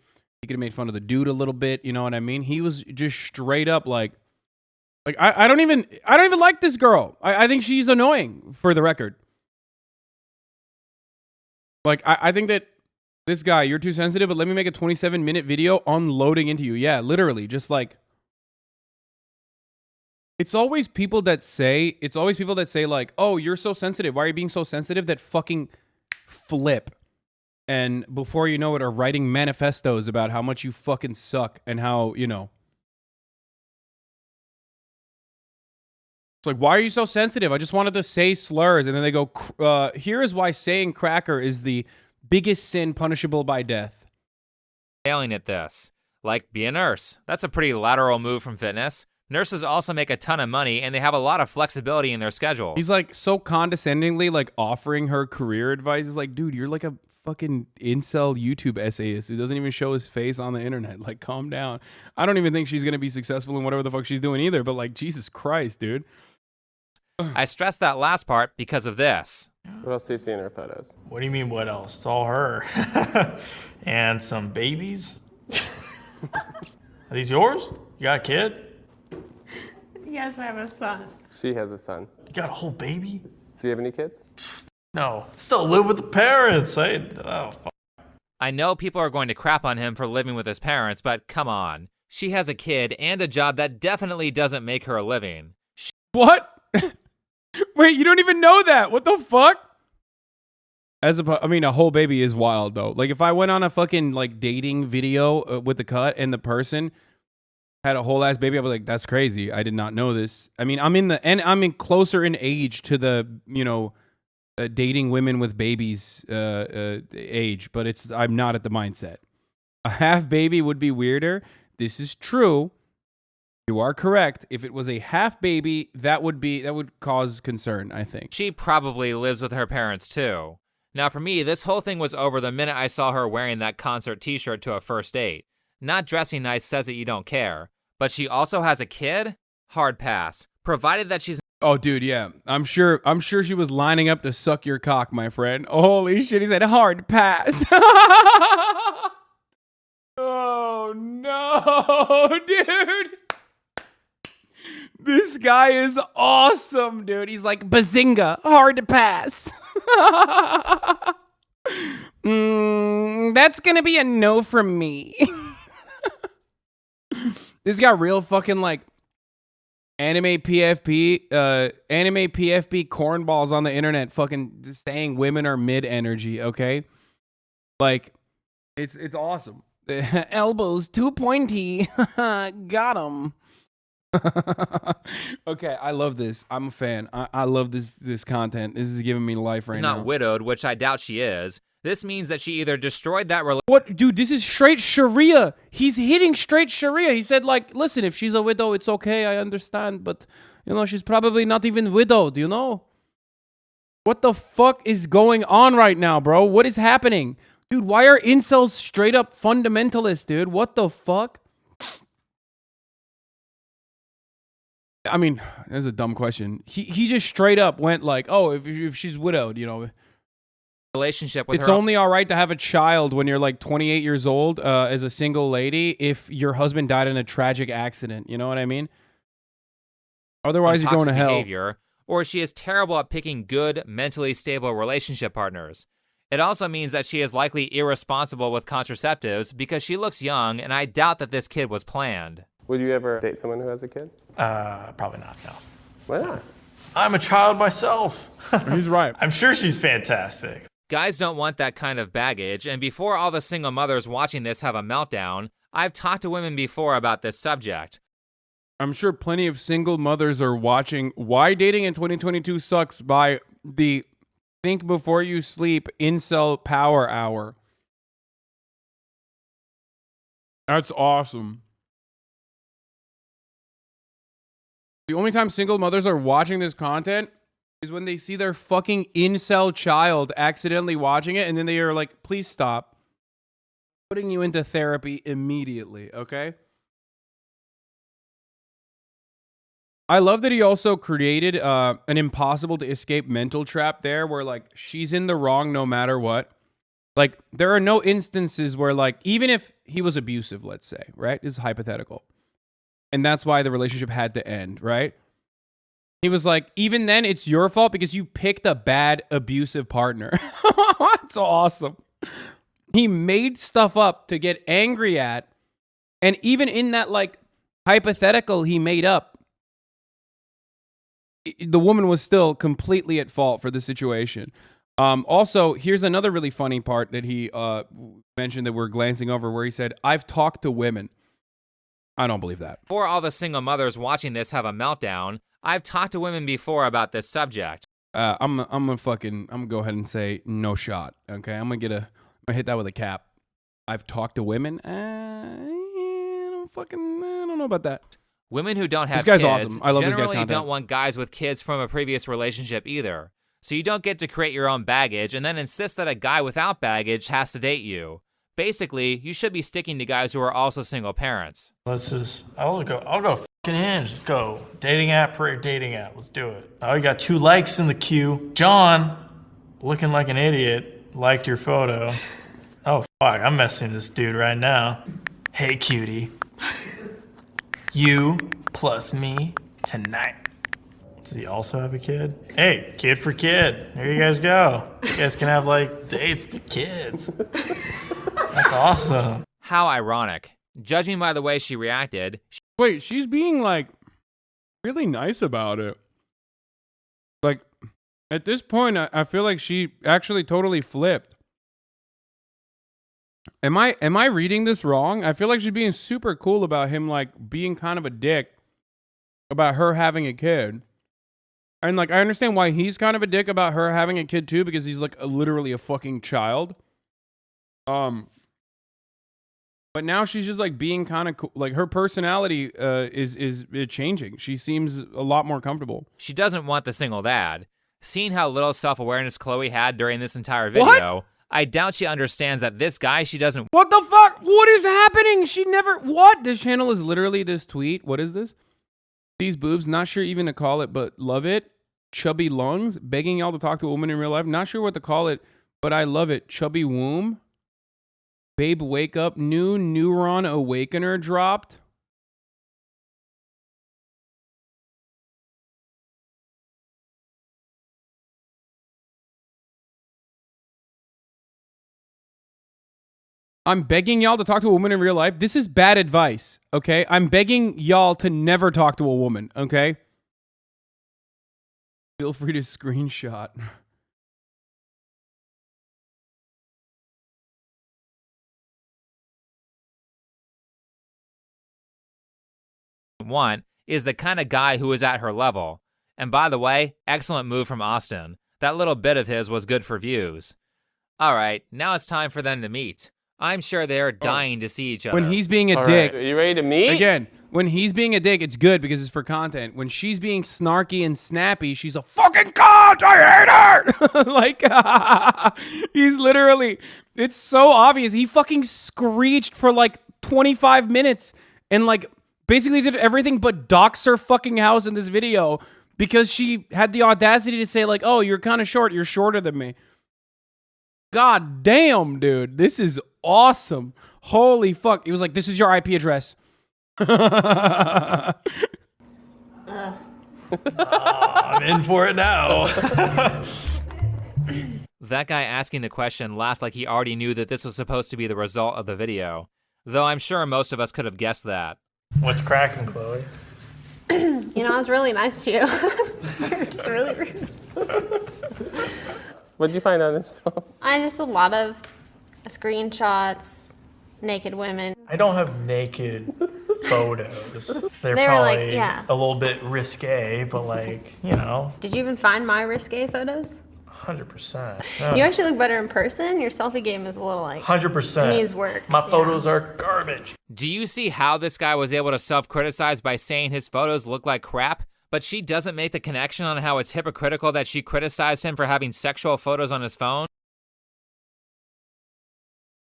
He could have made fun of the dude a little bit. You know what I mean? He was just straight up like I don't even like this girl. I think she's annoying, for the record. Like, I think that this guy, you're too sensitive, but let me make a 27-minute video unloading into you. Yeah, literally, just like. It's always people that say like, oh, you're so sensitive. Why are you being so sensitive? That fucking flip. And before you know it, are writing manifestos about how much you fucking suck and how, you know. It's like, why are you so sensitive? I just wanted to say slurs. And then they go, here is why saying cracker is the biggest sin punishable by death. Failing at this. Like, be a nurse. That's a pretty lateral move from fitness. Nurses also make a ton of money, and they have a lot of flexibility in their schedule. He's like so condescendingly like offering her career advice. He's like, dude, you're like a fucking incel YouTube essayist who doesn't even show his face on the internet. Like, calm down. I don't even think she's going to be successful in whatever the fuck she's doing either, but like, Jesus Christ, dude. I stressed that last part because of this. What else do you see in her photos? What do you mean, what else? It's all her. And some babies. Are these yours? You got a kid? Yes, I have a son. She has a son. You got a whole baby? Do you have any kids? No. Still live with the parents. Fuck. I know people are going to crap on him for living with his parents, but come on. She has a kid and a job that definitely doesn't make her a living. What? Wait, you don't even know that. What the fuck? I mean, a whole baby is wild though. Like if I went on a fucking like dating video with the cut and the person had a whole ass baby, I'd be like, that's crazy. I did not know this. I mean, I'm in closer in age to the, dating women with babies age, but I'm not at the mindset. A half baby would be weirder. This is true. You are correct. If it was a half baby, that would cause concern, I think. She probably lives with her parents too. Now for me, this whole thing was over the minute I saw her wearing that concert t-shirt to a first date. Not dressing nice says that you don't care. But she also has a kid? Hard pass. Provided that she's... Oh, dude, yeah. I'm sure she was lining up to suck your cock, my friend. Holy shit, he said hard pass. Oh, no, dude. This guy is awesome, dude. He's like, bazinga, hard to pass. That's gonna be a no from me. This got real fucking like anime PFP cornballs on the internet fucking saying women are mid energy, okay? Like, it's awesome. Elbows too pointy. Got him. Okay, I love this. I'm a fan. I love this content. This is giving me life right now. Not widowed, which I doubt she is. This means that she either destroyed that relationship. What, dude? This is straight Sharia. He's hitting straight Sharia. He said, like, listen, if she's a widow, it's okay. I understand, but she's probably not even widowed. What the fuck is going on right now, bro? What is happening, dude? Why are incels straight up fundamentalists, dude? What the fuck? I mean, that's a dumb question. He just straight up went like, oh, if she's widowed, Relationship with it's her. only all right to have a child when you're like 28 years old as a single lady if your husband died in a tragic accident. You know what I mean? Otherwise, you're going to hell. Behavior, or she is terrible at picking good, mentally stable relationship partners. It also means that she is likely irresponsible with contraceptives because she looks young, and I doubt that this kid was planned. Would you ever date someone who has a kid? Probably not, no. Why not? I'm a child myself. He's right. I'm sure she's fantastic. Guys don't want that kind of baggage, and before all the single mothers watching this have a meltdown, I've talked to women before about this subject. I'm sure plenty of single mothers are watching Why Dating in 2022 Sucks by the Think Before You Sleep Incel Power Hour. That's awesome. The only time single mothers are watching this content is when they see their fucking incel child accidentally watching it, and then they are like, please stop. Putting you into therapy immediately, okay? I love that he also created an impossible to escape mental trap there where, like, she's in the wrong no matter what. Like, there are no instances where, like, even if he was abusive, let's say, right? This is hypothetical. And that's why the relationship had to end, right? He was like, even then, it's your fault because you picked a bad, abusive partner. That's awesome. He made stuff up to get angry at. And even in that, like, hypothetical he made up, the woman was still completely at fault for the situation. Also, here's another really funny part that he mentioned that we're glancing over where he said, I've talked to women. I don't believe that. Before all the single mothers watching this have a meltdown, I've talked to women before about this subject. I'm gonna go ahead and say no shot. Okay, I'm gonna hit that with a cap. I've talked to women. I don't know about that. Women who don't have this guy's kids awesome. I love this guy's generally content. don't want guys with kids from a previous relationship either. So you don't get to create your own baggage and then insist that a guy without baggage has to date you. Basically, you should be sticking to guys who are also single parents. I'll go fucking Hinge. Let's go. Dating app per dating app. Let's do it. Oh, you got 2 likes in the queue. John, looking like an idiot, liked your photo. Oh, fuck. I'm messing this dude right now. Hey, cutie. You plus me tonight. Does he also have a kid? Hey, kid for kid. There you guys go. You guys can have like dates to kids. That's awesome. How ironic. Judging by the way she reacted, Wait, she's being like really nice about it. Like at this point, I feel like she actually totally flipped. Am I reading this wrong? I feel like she's being super cool about him like being kind of a dick about her having a kid. And like I understand why he's kind of a dick about her having a kid too, because he's like literally a fucking child. But now she's just like being kind of cool. Like her personality is changing. She seems a lot more comfortable. she doesn't want the single dad. Seeing how little self-awareness Chloe had during this entire video, I doubt she understands that this guy she doesn't. What the fuck? What is happening? She never. What? This channel is literally this tweet. What is this? These boobs. Not sure even to call it, but love it. Chubby lungs. Begging y'all to talk to a woman in real life. Not sure what to call it, but I love it. Chubby womb. Babe, wake up. New neuron awakener dropped. I'm begging y'all to talk to a woman in real life. This is bad advice, okay? I'm begging y'all to never talk to a woman, okay? Feel free to screenshot. Want is the kind of guy who is at her level. And by the way, excellent move from Austin. That little bit of his was good for views. All right, now it's time for them to meet. I'm sure they're dying to see each other. When he's being a All dick. right, are you ready to meet? Again, when he's being a dick, it's good because it's for content. When she's being snarky and snappy, she's a fucking cunt. I hate her. Like, he's literally, it's so obvious. He fucking screeched for like 25 minutes and like basically did everything but dox her fucking house in this video because she had the audacity to say like, oh, you're kind of short. You're shorter than me. God damn, dude. This is awesome. Holy fuck. He was like, this is your IP address. I'm in for it now. That guy asking the question laughed like he already knew that this was supposed to be the result of the video. Though I'm sure most of us could have guessed that. What's cracking, Chloe? You know, I was really nice to you. You're just really rude. What did you find on this film? I just a lot of screenshots, naked women. I don't have naked photos. They're They were like, probably yeah. a little bit risque, but like, you know, Did you even find my risque photos? 100%. You actually look better in person. Your selfie game is a little like 100%. needs work. My photos are garbage. Do you see how this guy was able to self-criticize by saying his photos look like crap? But she doesn't make the connection on how it's hypocritical that she criticized him for having sexual photos on his phone?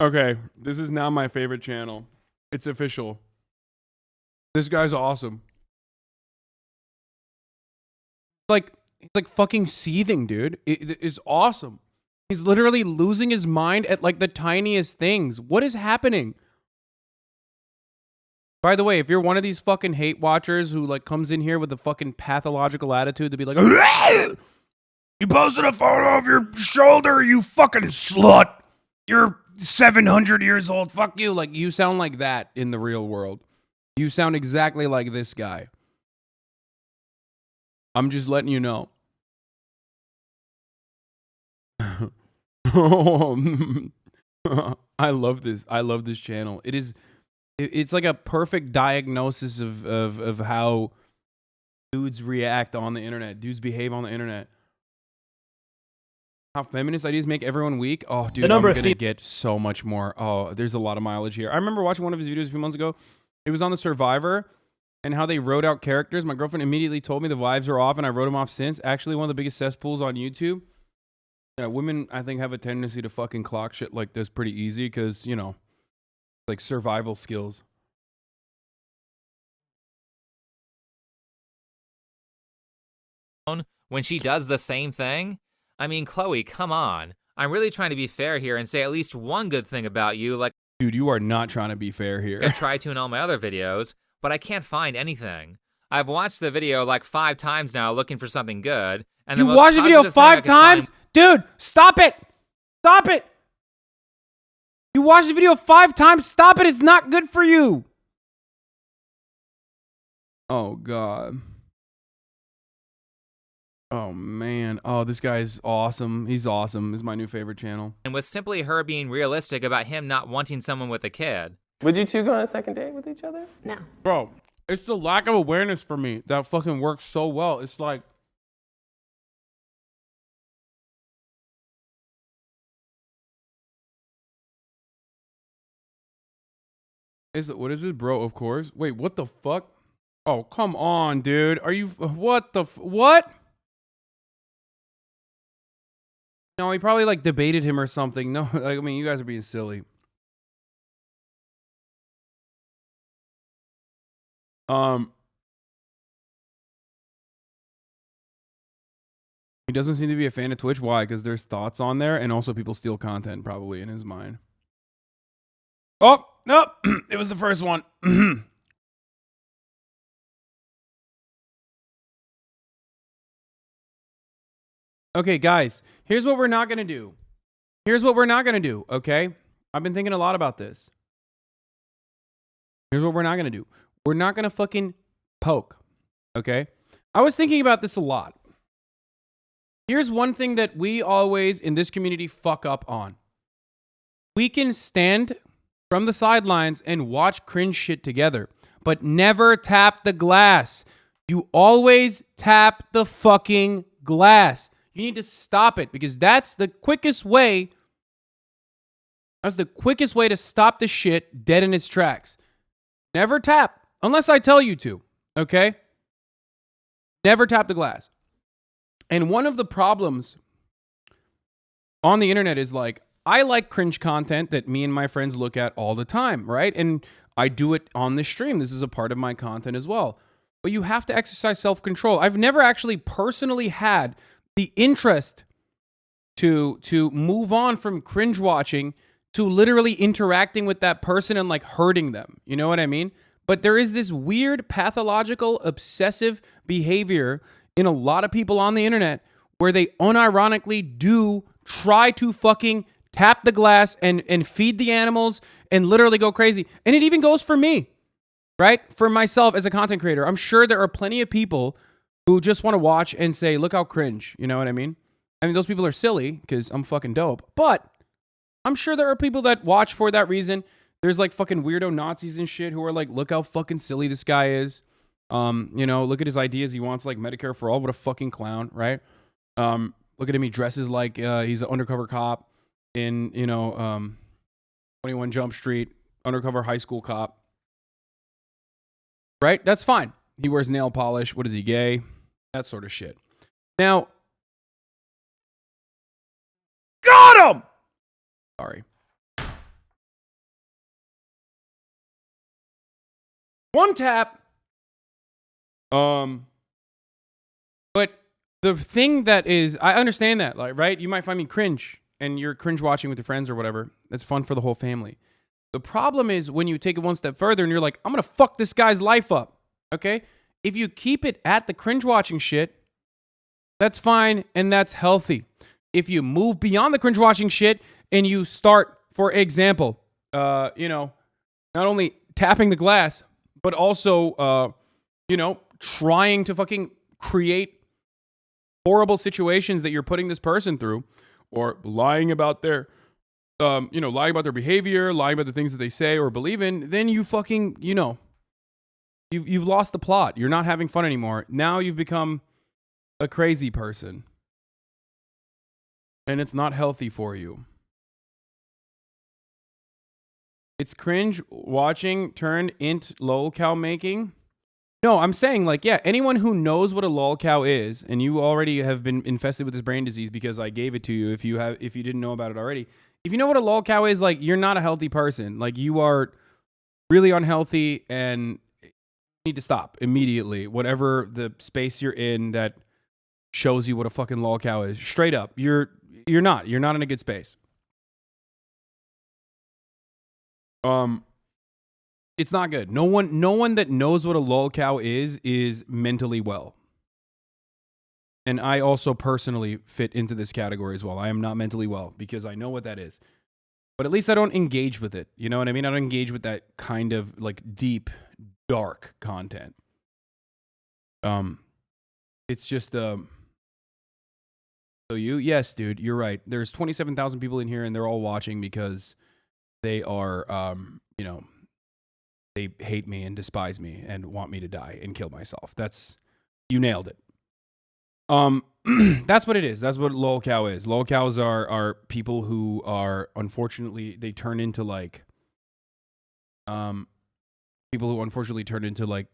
Okay, this is now my favorite channel. It's official. This guy's awesome. Like, he's like fucking seething, dude. It is awesome. He's literally losing his mind at like the tiniest things. What is happening? By the way, if you're one of these fucking hate watchers who like comes in here with a fucking pathological attitude to be like, you posted a photo of your shoulder, you fucking slut. You're 700 years old. Fuck you. Like, you sound like that in the real world. You sound exactly like this guy. I'm just letting you know. I love this. I love this channel. It's like a perfect diagnosis of how dudes react on the internet. Dudes behave on the internet. How feminist ideas make everyone weak. Oh, dude, I'm going to get so much more. Oh, there's a lot of mileage here. I remember watching one of his videos a few months ago. It was on the Survivor and how they wrote out characters. My girlfriend immediately told me the vibes are off, and I wrote them off since. Actually, one of the biggest cesspools on YouTube. Yeah, women, I think, have a tendency to fucking clock shit like this pretty easy because, you know, like survival skills. When she does the same thing? I mean, Chloe, come on. I'm really trying to be fair here and say at least one good thing about you, like Dude, you are not trying to be fair here. I try to in all my other videos, but I can't find anything. I've watched the video like 5 times now looking for something good. And You watched the video 5 times? Dude, stop it. Stop it. You watched the video 5 times? Stop it. It's not good for you. Oh, God. Oh, man. Oh, this guy's awesome. He's awesome. This is my new favorite channel. And was simply her being realistic about him not wanting someone with a kid. Would you two go on a second date with each other? No. Bro, it's the lack of awareness for me that fucking works so well. It's like, what is this, bro? Of course. Wait, what the fuck? Oh, come on, dude. Are you, what the, what? No, he probably like debated him or something. No, like, I mean, you guys are being silly. He doesn't seem to be a fan of Twitch. Why? Because there's thoughts on there, and also people steal content probably in his mind. Oh, no, it was the first one. Okay, guys, here's what we're not going to do. Here's what we're not going to do, okay? I've been thinking a lot about this. Here's what we're not going to do. We're not going to fucking poke, okay? I was thinking about this a lot. Here's one thing that we always in this community fuck up on. We can stand from the sidelines and watch cringe shit together, but never tap the glass. You always tap the fucking glass. You need to stop it because that's the quickest way. That's the quickest way to stop the shit dead in its tracks. Never tap unless I tell you to, okay? Never tap the glass. And one of the problems on the internet is like, I like cringe content that me and my friends look at all the time, right? And I do it on the stream. This is a part of my content as well. But you have to exercise self-control. I've never actually personally had the interest to move on from cringe watching to literally interacting with that person and like hurting them. You know what I mean? But there is this weird pathological obsessive behavior in a lot of people on the internet where they unironically do try to fucking tap the glass and feed the animals and literally go crazy. And it even goes for me, right? For myself as a content creator. I'm sure there are plenty of people who just want to watch and say, look how cringe. You know what I mean? I mean, those people are silly because I'm fucking dope. But I'm sure there are people that watch for that reason. There's like fucking weirdo Nazis and shit who are like, look how fucking silly this guy is. You know, look at his ideas. He wants like Medicare for all. What a fucking clown, right? Look at him. He dresses like he's an undercover cop in, 21 Jump Street, undercover high school cop. Right? That's fine. He wears nail polish. What is he, gay? That sort of shit. Now, got him! Sorry. One tap. But the thing that is, I understand that, like, right? You might find me cringe and you're cringe watching with your friends or whatever. That's fun for the whole family. The problem is when you take it one step further and you're like, I'm going to fuck this guy's life up. Okay? If you keep it at the cringe watching shit, that's fine and that's healthy. If you move beyond the cringe watching shit and you start, for example, not only tapping the glass, but also, trying to fucking create horrible situations that you're putting this person through, or lying about their, lying about their behavior, lying about the things that they say or believe in, then you fucking, you've lost the plot. You're not having fun anymore. Now you've become a crazy person. And it's not healthy for you. It's cringe watching turned into lolcow making. No, I'm saying like, yeah, anyone who knows what a lolcow is, and you already have been infested with this brain disease because I gave it to you if you didn't know about it already. If you know what a lolcow is, like, you're not a healthy person. Like, you are really unhealthy and need to stop immediately. Whatever the space you're in that shows you what a fucking lolcow is. Straight up. You're not in a good space. It's not good. No one that knows what a lolcow is mentally well. And I also personally fit into this category as well. I am not mentally well because I know what that is. But at least I don't engage with it. You know what I mean? I don't engage with that kind of like deep, dark content. It's just so yes, dude, you're right. There's 27,000 people in here and they're all watching because they are they hate me and despise me and want me to die and kill myself. You nailed it. That's what it is. That's what lolcow is. Lolcows are people who are, unfortunately, they turn into like people who unfortunately turn into like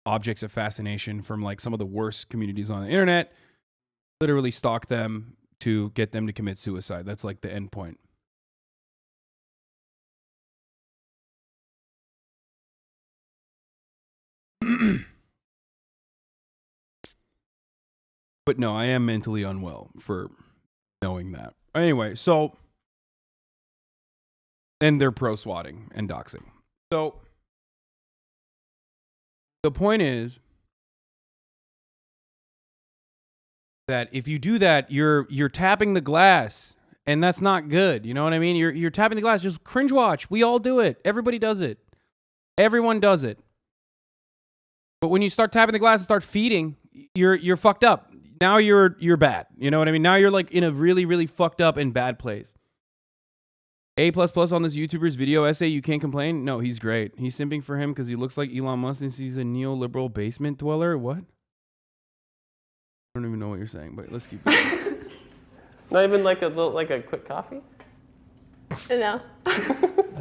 objects of fascination from like some of the worst communities on the internet. Literally stalk them to get them to commit suicide. That's like the end point. But no, I am mentally unwell for knowing that. Anyway, so, and they're pro-swatting and doxing. So, the point is that if you do that, you're tapping the glass, and that's not good. You know what I mean? You're tapping the glass. Just cringe watch. We all do it. Everybody does it. Everyone does it. But when you start tapping the glass and start feeding, you're fucked up. Now you're bad. You know what I mean? Now you're like in a really, really fucked up and bad place. A++ on this YouTuber's video essay, you can't complain? No, he's great. He's simping for him because he looks like Elon Musk and he's a neoliberal basement dweller. What? I don't even know what you're saying, but let's keep going. Not even like a quick coffee? No.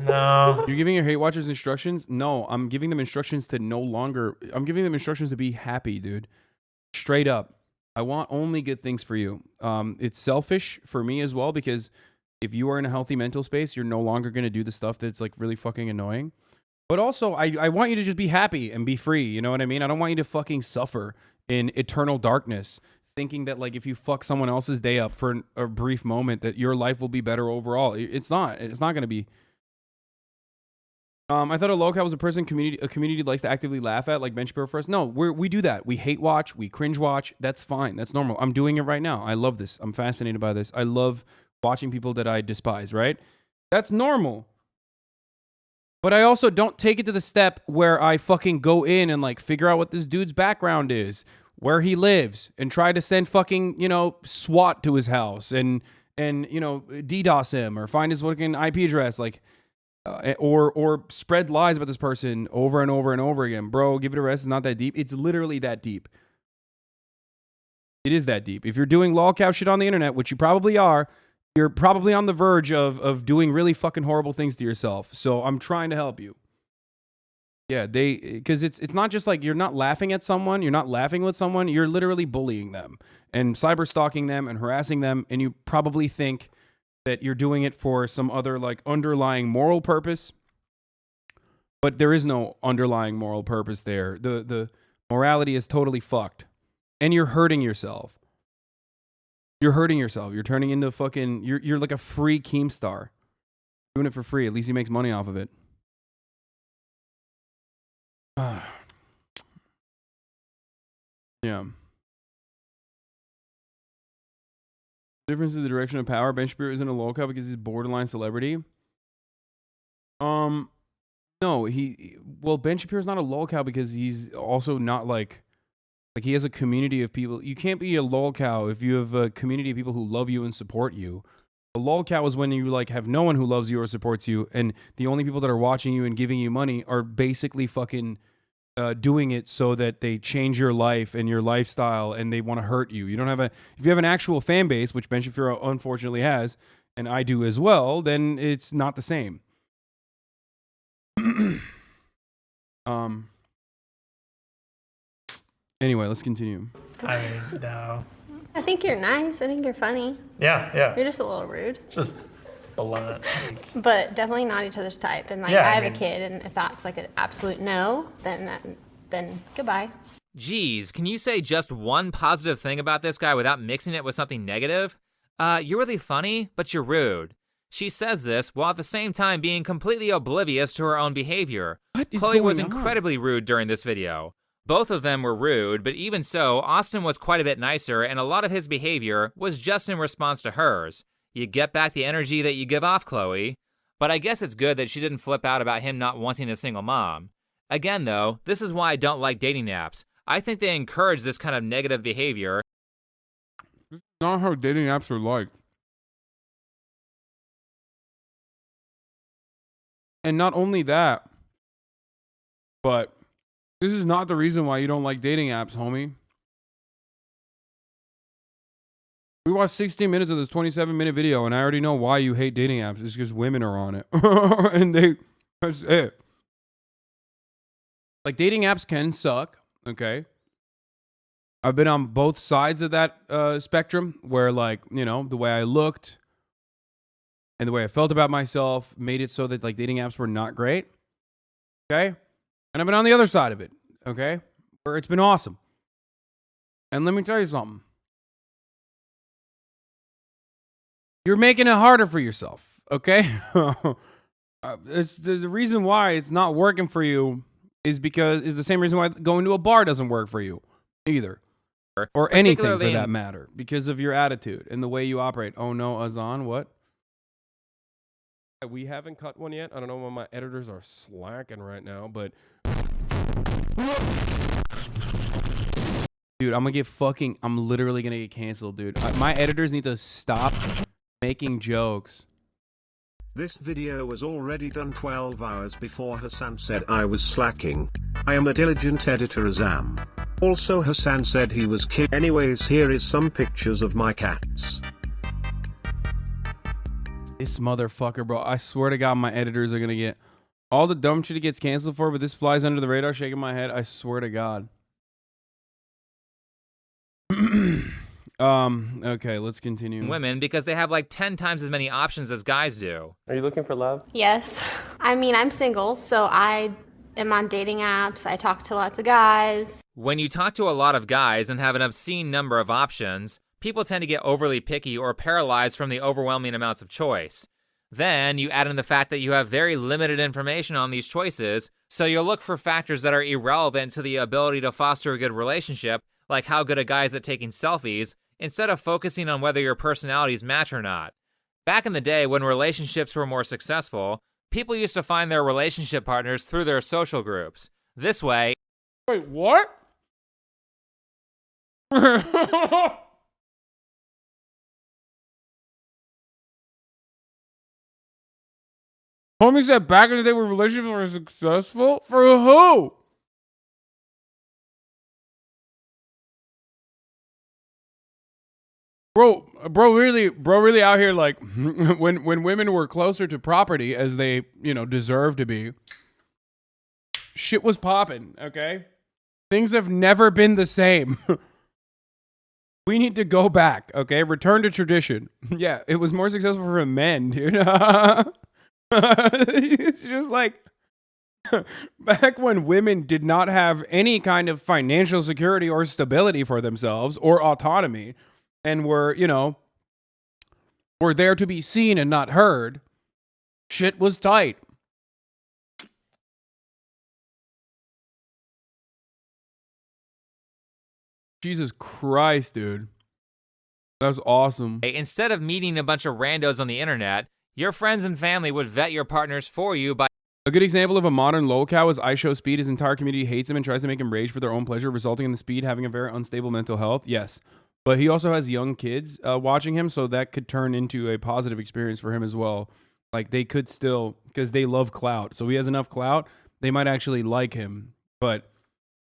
No. You're giving your hate watchers instructions? No, I'm giving them instructions to I'm giving them instructions to be happy, dude. Straight up. I want only good things for you. It's selfish for me as well because if you are in a healthy mental space, you're no longer going to do the stuff that's like really fucking annoying. But also, I want you to just be happy and be free. You know what I mean? I don't want you to fucking suffer in eternal darkness, thinking that like if you fuck someone else's day up for a brief moment, that your life will be better overall. It's not. It's not going to be. I thought a lolcow was a community likes to actively laugh at, like Ben Shapiro for us. No, we do that. We hate watch. We cringe watch. That's fine. That's normal. I'm doing it right now. I love this. I'm fascinated by this. I love watching people that I despise, right? That's normal. But I also don't take it to the step where I fucking go in and like figure out what this dude's background is, where he lives, and try to send fucking, SWAT to his house and DDoS him or find his fucking IP address, like, or spread lies about this person over and over and over again. Bro, give it a rest. It's not that deep. It's literally that deep. It is that deep. If you're doing lolcow shit on the internet, which you probably are, you're probably on the verge of doing really fucking horrible things to yourself. So I'm trying to help you. Yeah, because it's not just like you're not laughing at someone, you're not laughing with someone, you're literally bullying them and cyber stalking them and harassing them, and you probably think that you're doing it for some other like underlying moral purpose. But there is no underlying moral purpose there. The morality is totally fucked. And you're hurting yourself. You're hurting yourself. You're turning into fucking you're like a free Keemstar. Doing it for free. At least he makes money off of it. Yeah. Difference is the direction of power. Ben Shapiro isn't a lolcow because he's borderline celebrity. No, Ben Shapiro's not a lolcow because he's also not like he has a community of people. You can't be a lolcow if you have a community of people who love you and support you. A lolcow is when you like have no one who loves you or supports you, and the only people that are watching you and giving you money are basically fucking doing it so that they change your life and your lifestyle, and they want to hurt you. You don't have if you have an actual fan base, which Ben Shapiro unfortunately has, and I do as well, then it's not the same. Anyway, let's continue. I mean, no. I think you're nice. I think you're funny. Yeah. You're just a little rude. Just blunt. But definitely not each other's type. And like, Yeah, I have a kid, and if that's like an absolute no, then goodbye. Geez, can you say just one positive thing about this guy without mixing it with something negative? You're really funny, but you're rude. She says this while at the same time being completely oblivious to her own behavior. What is Chloe was going on? incredibly rude during this video. Both of them were rude, but even so, Austin was quite a bit nicer, and a lot of his behavior was just in response to hers. You get back the energy that you give off, Chloe. But I guess it's good that she didn't flip out about him not wanting a single mom. Again, though, this is why I don't like dating apps. I think they encourage this kind of negative behavior. This is not how dating apps are like. And not only that, but this is not the reason why you don't like dating apps, homie. We watched 16 minutes of this 27-minute video, and I already know why you hate dating apps. It's because women are on it. And that's it. Like, dating apps can suck, okay? I've been on both sides of that spectrum where, like, you know, the way I looked and the way I felt about myself made it so that, like, dating apps were not great, okay? And I've been on the other side of it, okay? Where it's been awesome. And let me tell you something. You're making it harder for yourself, okay? It's the reason why it's not working for you is the same reason why going to a bar doesn't work for you either. Or anything for that matter, because of your attitude and the way you operate. Oh no, Azan, what? We haven't cut one yet. I don't know when my editors are slacking right now, but dude, I'm literally gonna get canceled, dude. My editors need to stop making jokes. This video was already done 12 hours before Hassan said I was slacking. I am a diligent editor Azam. Also Hassan said he was kid. Anyways, here is some pictures of my cats. This motherfucker, bro. I swear to God, my editors are gonna get all the dumb shit he gets canceled for, but this flies under the radar, shaking my head. I swear to God. Okay, let's continue. Women because they have like 10 times as many options as guys do. are you looking for love? Yes. I mean, I'm single, so I am on dating apps. I talk to lots of guys. When you talk to a lot of guys and have an obscene number of options, people tend to get overly picky or paralyzed from the overwhelming amounts of choice. Then you add in the fact that you have very limited information on these choices, so you'll look for factors that are irrelevant to the ability to foster a good relationship, like how good a guy is at taking selfies, instead of focusing on whether your personalities match or not. Back in the day when relationships were more successful, people used to find their relationship partners through their social groups. This way... Wait, what? Homie said back in the day when relationships were successful? For who? Bro, really out here like when women were closer to property as they, you know, deserve to be, shit was popping, okay? Things have never been the same. We need to go back, okay? Return to tradition. Yeah, it was more successful for men, dude. It's just like back when women did not have any kind of financial security or stability for themselves or autonomy and were, you know, were there to be seen and not heard, shit was tight. Jesus Christ, dude. That was awesome. Instead of meeting a bunch of randos on the internet, your friends and family would vet your partners for you by... A good example of a modern lolcow is IShowSpeed. His entire community hates him and tries to make him rage for their own pleasure, resulting in the Speed having a very unstable mental health. Yes. But he also has young kids watching him, so that could turn into a positive experience for him as well. Like, they could still, because they love clout. So he has enough clout, they might actually like him. But,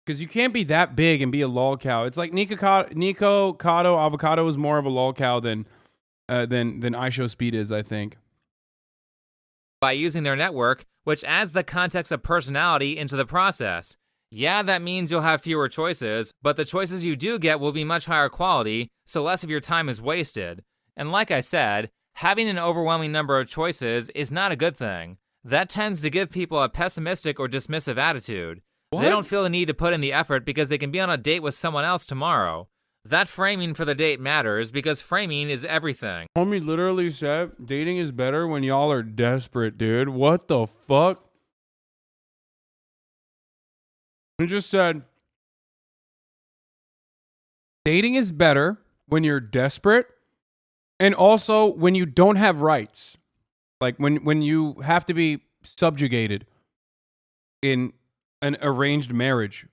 because you can't be that big and be a lolcow. It's like Nico Cotto Avocado is more of a lolcow than IShowSpeed is, I think. By using their network, which adds the context of personality into the process. Yeah, that means you'll have fewer choices, but the choices you do get will be much higher quality, so less of your time is wasted. And like I said, having an overwhelming number of choices is not a good thing. That tends to give people a pessimistic or dismissive attitude. What? They don't feel the need to put in the effort because they can be on a date with someone else tomorrow. That framing for the date matters because framing is everything. Homie literally said dating is better when y'all are desperate, dude. What the fuck? He just said dating is better when you're desperate and also when you don't have rights. Like when you have to be subjugated in an arranged marriage.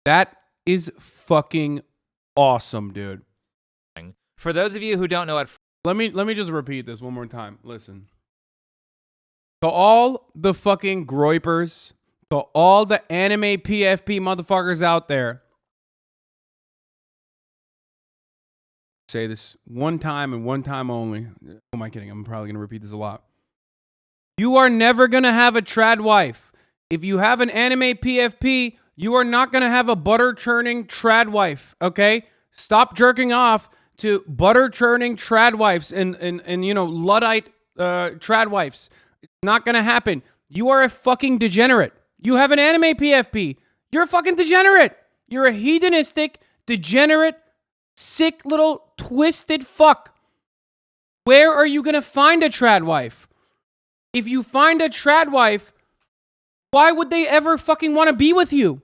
That is fucking awesome, dude. For those of you who don't know what let me just repeat this one more time. Listen. To all the fucking groypers, to all the anime PFP motherfuckers out there, say this one time and one time only. Who am I kidding? I'm probably going to repeat this a lot. You are never going to have a trad wife. If you have an anime PFP, you are not going to have a butter churning trad wife, okay? Stop jerking off to butter churning trad wives and you know, Luddite trad wives. It's not going to happen. You are a fucking degenerate. You have an anime PFP. You're a fucking degenerate. You're a hedonistic, degenerate, sick little twisted fuck. Where are you going to find a trad wife? If you find a trad wife, why would they ever fucking want to be with you?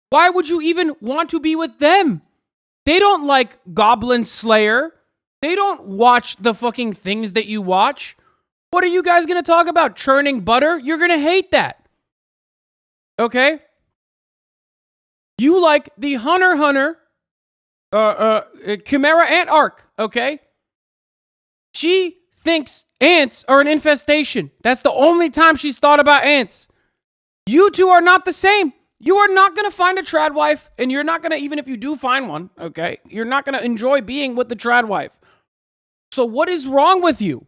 Why would you even want to be with them? They don't like Goblin Slayer. They don't watch the fucking things that you watch. What are you guys going to talk about? Churning butter? You're going to hate that. Okay? You like the Hunter Chimera Ant arc, okay? She thinks ants are an infestation. That's the only time she's thought about ants. You two are not the same. You are not going to find a trad wife, and you're not going to, even if you do find one, okay, you're not going to enjoy being with the trad wife. So what is wrong with you?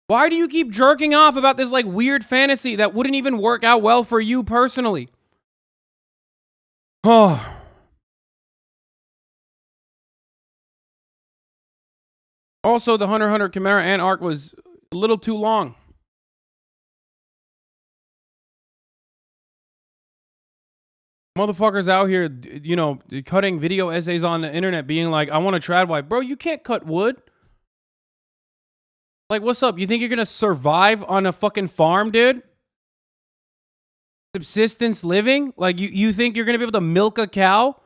Why do you keep jerking off about this like weird fantasy that wouldn't even work out well for you personally? Oh. Also, the Hunter Chimera Ant arc was a little too long. Motherfuckers out here, you know, cutting video essays on the internet being like, I want a trad wife. Bro, you can't cut wood. Like, what's up? You think you're going to survive on a fucking farm, dude? Subsistence living? Like, you think you're going to be able to milk a cow?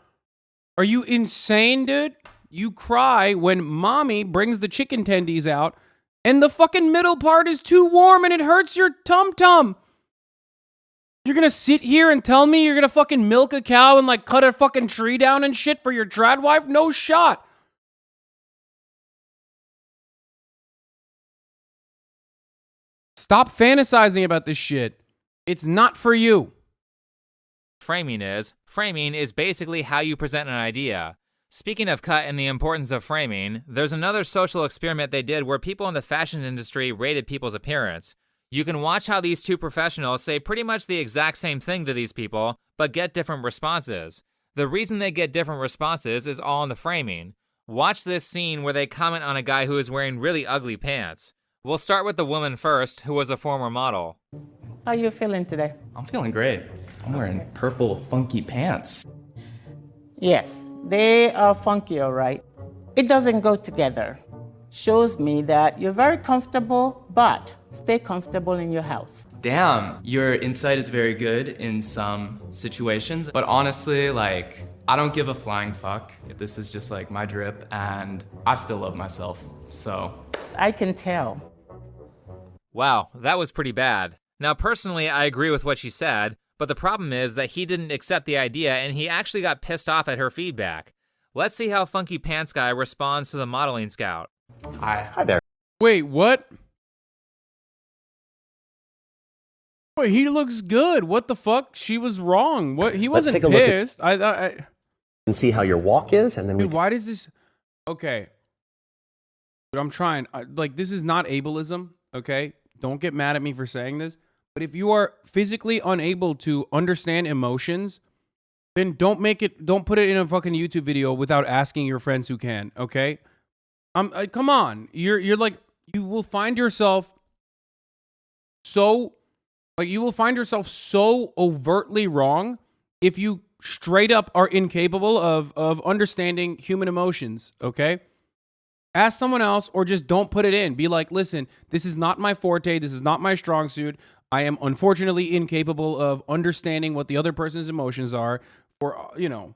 Are you insane, dude? You cry when mommy brings the chicken tendies out and the fucking middle part is too warm and it hurts your tum-tum. You're going to sit here and tell me you're going to fucking milk a cow and like cut a fucking tree down and shit for your trad wife? No shot. Stop fantasizing about this shit. It's not for you. Framing is basically how you present an idea. Speaking of cut and the importance of framing, there's another social experiment they did where people in the fashion industry rated people's appearance. You can watch how these two professionals say pretty much the exact same thing to these people, but get different responses. The reason they get different responses is all in the framing. Watch this scene where they comment on a guy who is wearing really ugly pants. We'll start with the woman first, who was a former model. How you feeling today? I'm feeling great. I'm wearing purple funky pants. Yes, they are funky, all right. It doesn't go together. Shows me that you're very comfortable, but stay comfortable in your house. Damn, your insight is very good in some situations, but honestly, like, I don't give a flying fuck if this is just like my drip, and I still love myself, so. I can tell. Wow, that was pretty bad. Now, personally, I agree with what she said, but the problem is that he didn't accept the idea and he actually got pissed off at her feedback. Let's see how Funky Pants Guy responds to the modeling scout. Hi there. Wait, what? Wait, he looks good. What the fuck? She was wrong. What? He wasn't pissed. I and see how your walk is, and then dude, why does this? Okay, but I'm trying. Like, this is not ableism. Okay, don't get mad at me for saying this. But if you are physically unable to understand emotions, then don't put it in a fucking YouTube video without asking your friends who can. Okay, come on. You're like, you will find yourself so overtly wrong if you straight up are incapable of understanding human emotions, okay? Ask someone else or just don't put it in. Be like, listen, this is not my forte. This is not my strong suit. I am unfortunately incapable of understanding what the other person's emotions are for, you know.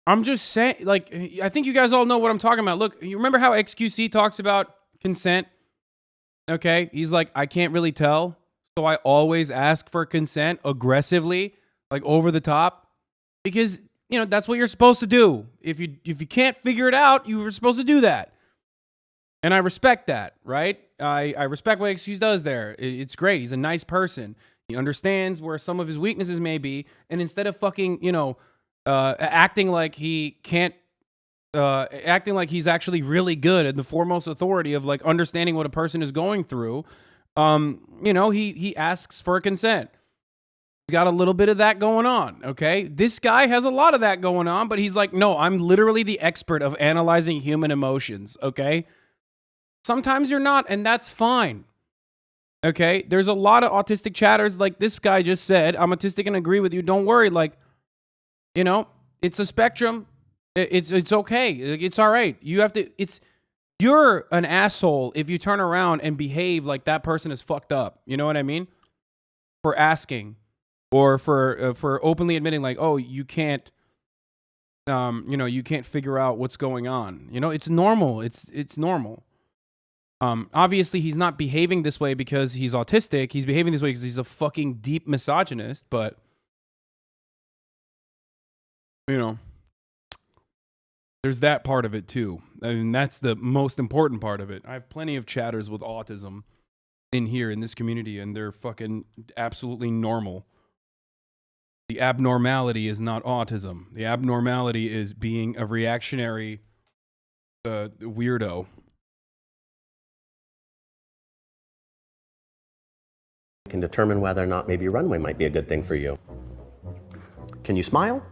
I'm just saying, like, I think you guys all know what I'm talking about. Look, you remember how XQC talks about consent? Okay, he's like, I can't really tell, so I always ask for consent aggressively, like over the top, because you know that's what you're supposed to do. If you can't figure it out, you were supposed to do that, and I respect that, right? I respect what XQC does there. It's great. He's a nice person. He understands where some of his weaknesses may be, and instead of fucking, you know, acting like he can't. Acting like he's actually really good and the foremost authority of like understanding what a person is going through, you know, he asks for consent. He's got a little bit of that going on, okay? This guy has a lot of that going on, but he's like, no, I'm literally the expert of analyzing human emotions, okay? Sometimes you're not, and that's fine, okay? There's a lot of autistic chatters like this guy just said, I'm autistic and agree with you, don't worry, like, you know, it's a spectrum. It's okay. It's all right. You have to, you're an asshole if you turn around and behave like that person is fucked up. You know what I mean? For asking or for openly admitting like, oh, you can't, you know, you can't figure out what's going on. You know, it's normal. It's normal. Obviously he's not behaving this way because he's autistic. He's behaving this way because he's a fucking deep misogynist, but you know, there's that part of it too. I mean, that's the most important part of it. I have plenty of chatters with autism in here in this community, and they're fucking absolutely normal. The abnormality is not autism. The abnormality is being a reactionary weirdo. Can determine whether or not maybe runway might be a good thing for you. Can you smile?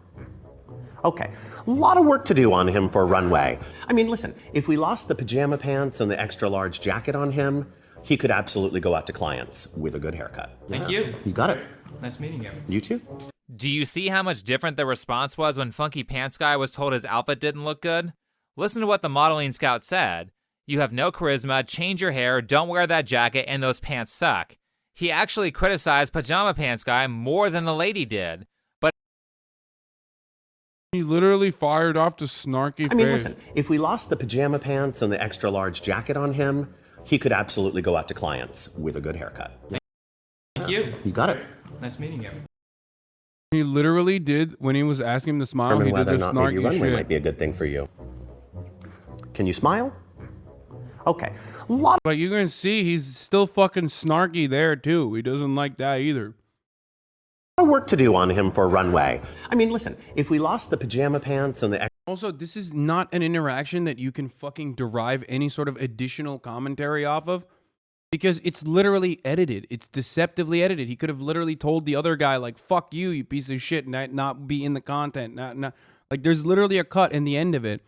Okay, a lot of work to do on him for runway. I mean, listen, if we lost the pajama pants and the extra large jacket on him, he could absolutely go out to clients with a good haircut. Thank you. You got it. Nice meeting you. You too. Do you see how much different the response was when Funky Pants Guy was told his outfit didn't look good? Listen to what the modeling scout said. You have no charisma, change your hair, don't wear that jacket, and those pants suck. He actually criticized Pajama Pants Guy more than the lady did. He literally fired off the snarky face. I mean, listen, if we lost the pajama pants and the extra large jacket on him, he could absolutely go out to clients with a good haircut. Thank you. You got it. Nice meeting you. He literally did, when he was asking him to smile, he did whether or this not maybe snarky runway shit. might be a good thing for you. Can you smile? Okay. Lot But you're gonna see he's still fucking snarky there too. He doesn't like that either. of work to do on him for runway. I mean, listen, if we lost the pajama pants and the... Also, this is not an interaction that you can fucking derive any sort of additional commentary off of, because it's literally edited. It's deceptively edited. He could have literally told the other guy, like, fuck you, you piece of shit, and not be in the content. Not like, there's literally a cut in the end of it.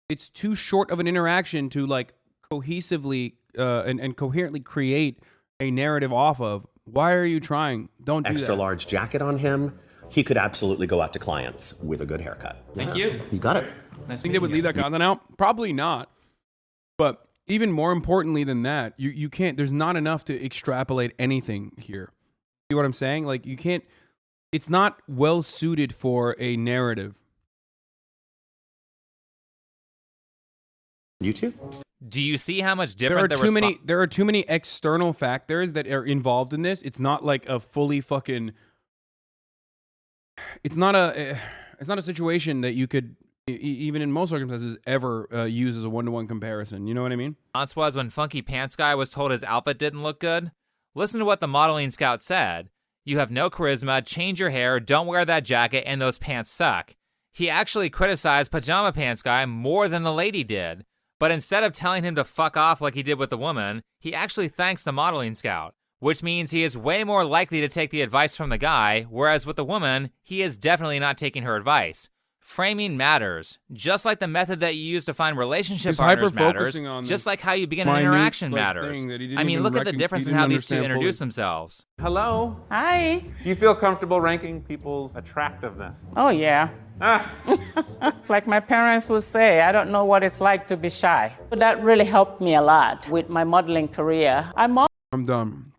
It's too short of an interaction to, like, cohesively and coherently create a narrative off of. Why are you trying? Don't do extra large jacket on him, he could absolutely go out to clients with a good haircut. Thank you. You got it. Nice Think they would leave that content out? Probably not. But even more importantly than that, you can't, there's not enough to extrapolate anything here. See what I'm saying? Like, you can't, it's not well suited for a narrative. You too? Do you see how much different there are too many external factors that are involved in this. It's not like a fully fucking, it's not a situation that you could even in most circumstances ever use as a one-to-one comparison. You know what I mean? response was when Funky Pants Guy was told his outfit didn't look good? Listen to what the modeling scout said. You have no charisma, change your hair, don't wear that jacket, and those pants suck. He actually criticized Pajama Pants Guy more than the lady did. But instead of telling him to fuck off like he did with the woman, he actually thanks the modeling scout, which means he is way more likely to take the advice from the guy, whereas with the woman, he is definitely not taking her advice. Framing matters, just like the method that you use to find relationship He's partners matters, hyper-focusing on just this like how you begin an minute, interaction like, matters. thing that he didn't I mean, even look at the reckon- difference he in didn't how these two understand introduce fully. themselves. Hello. Hi. Do you feel comfortable ranking people's attractiveness? Oh, yeah. Like my parents would say, I don't know what it's like to be shy. But that really helped me a lot with my modeling career. I'm done.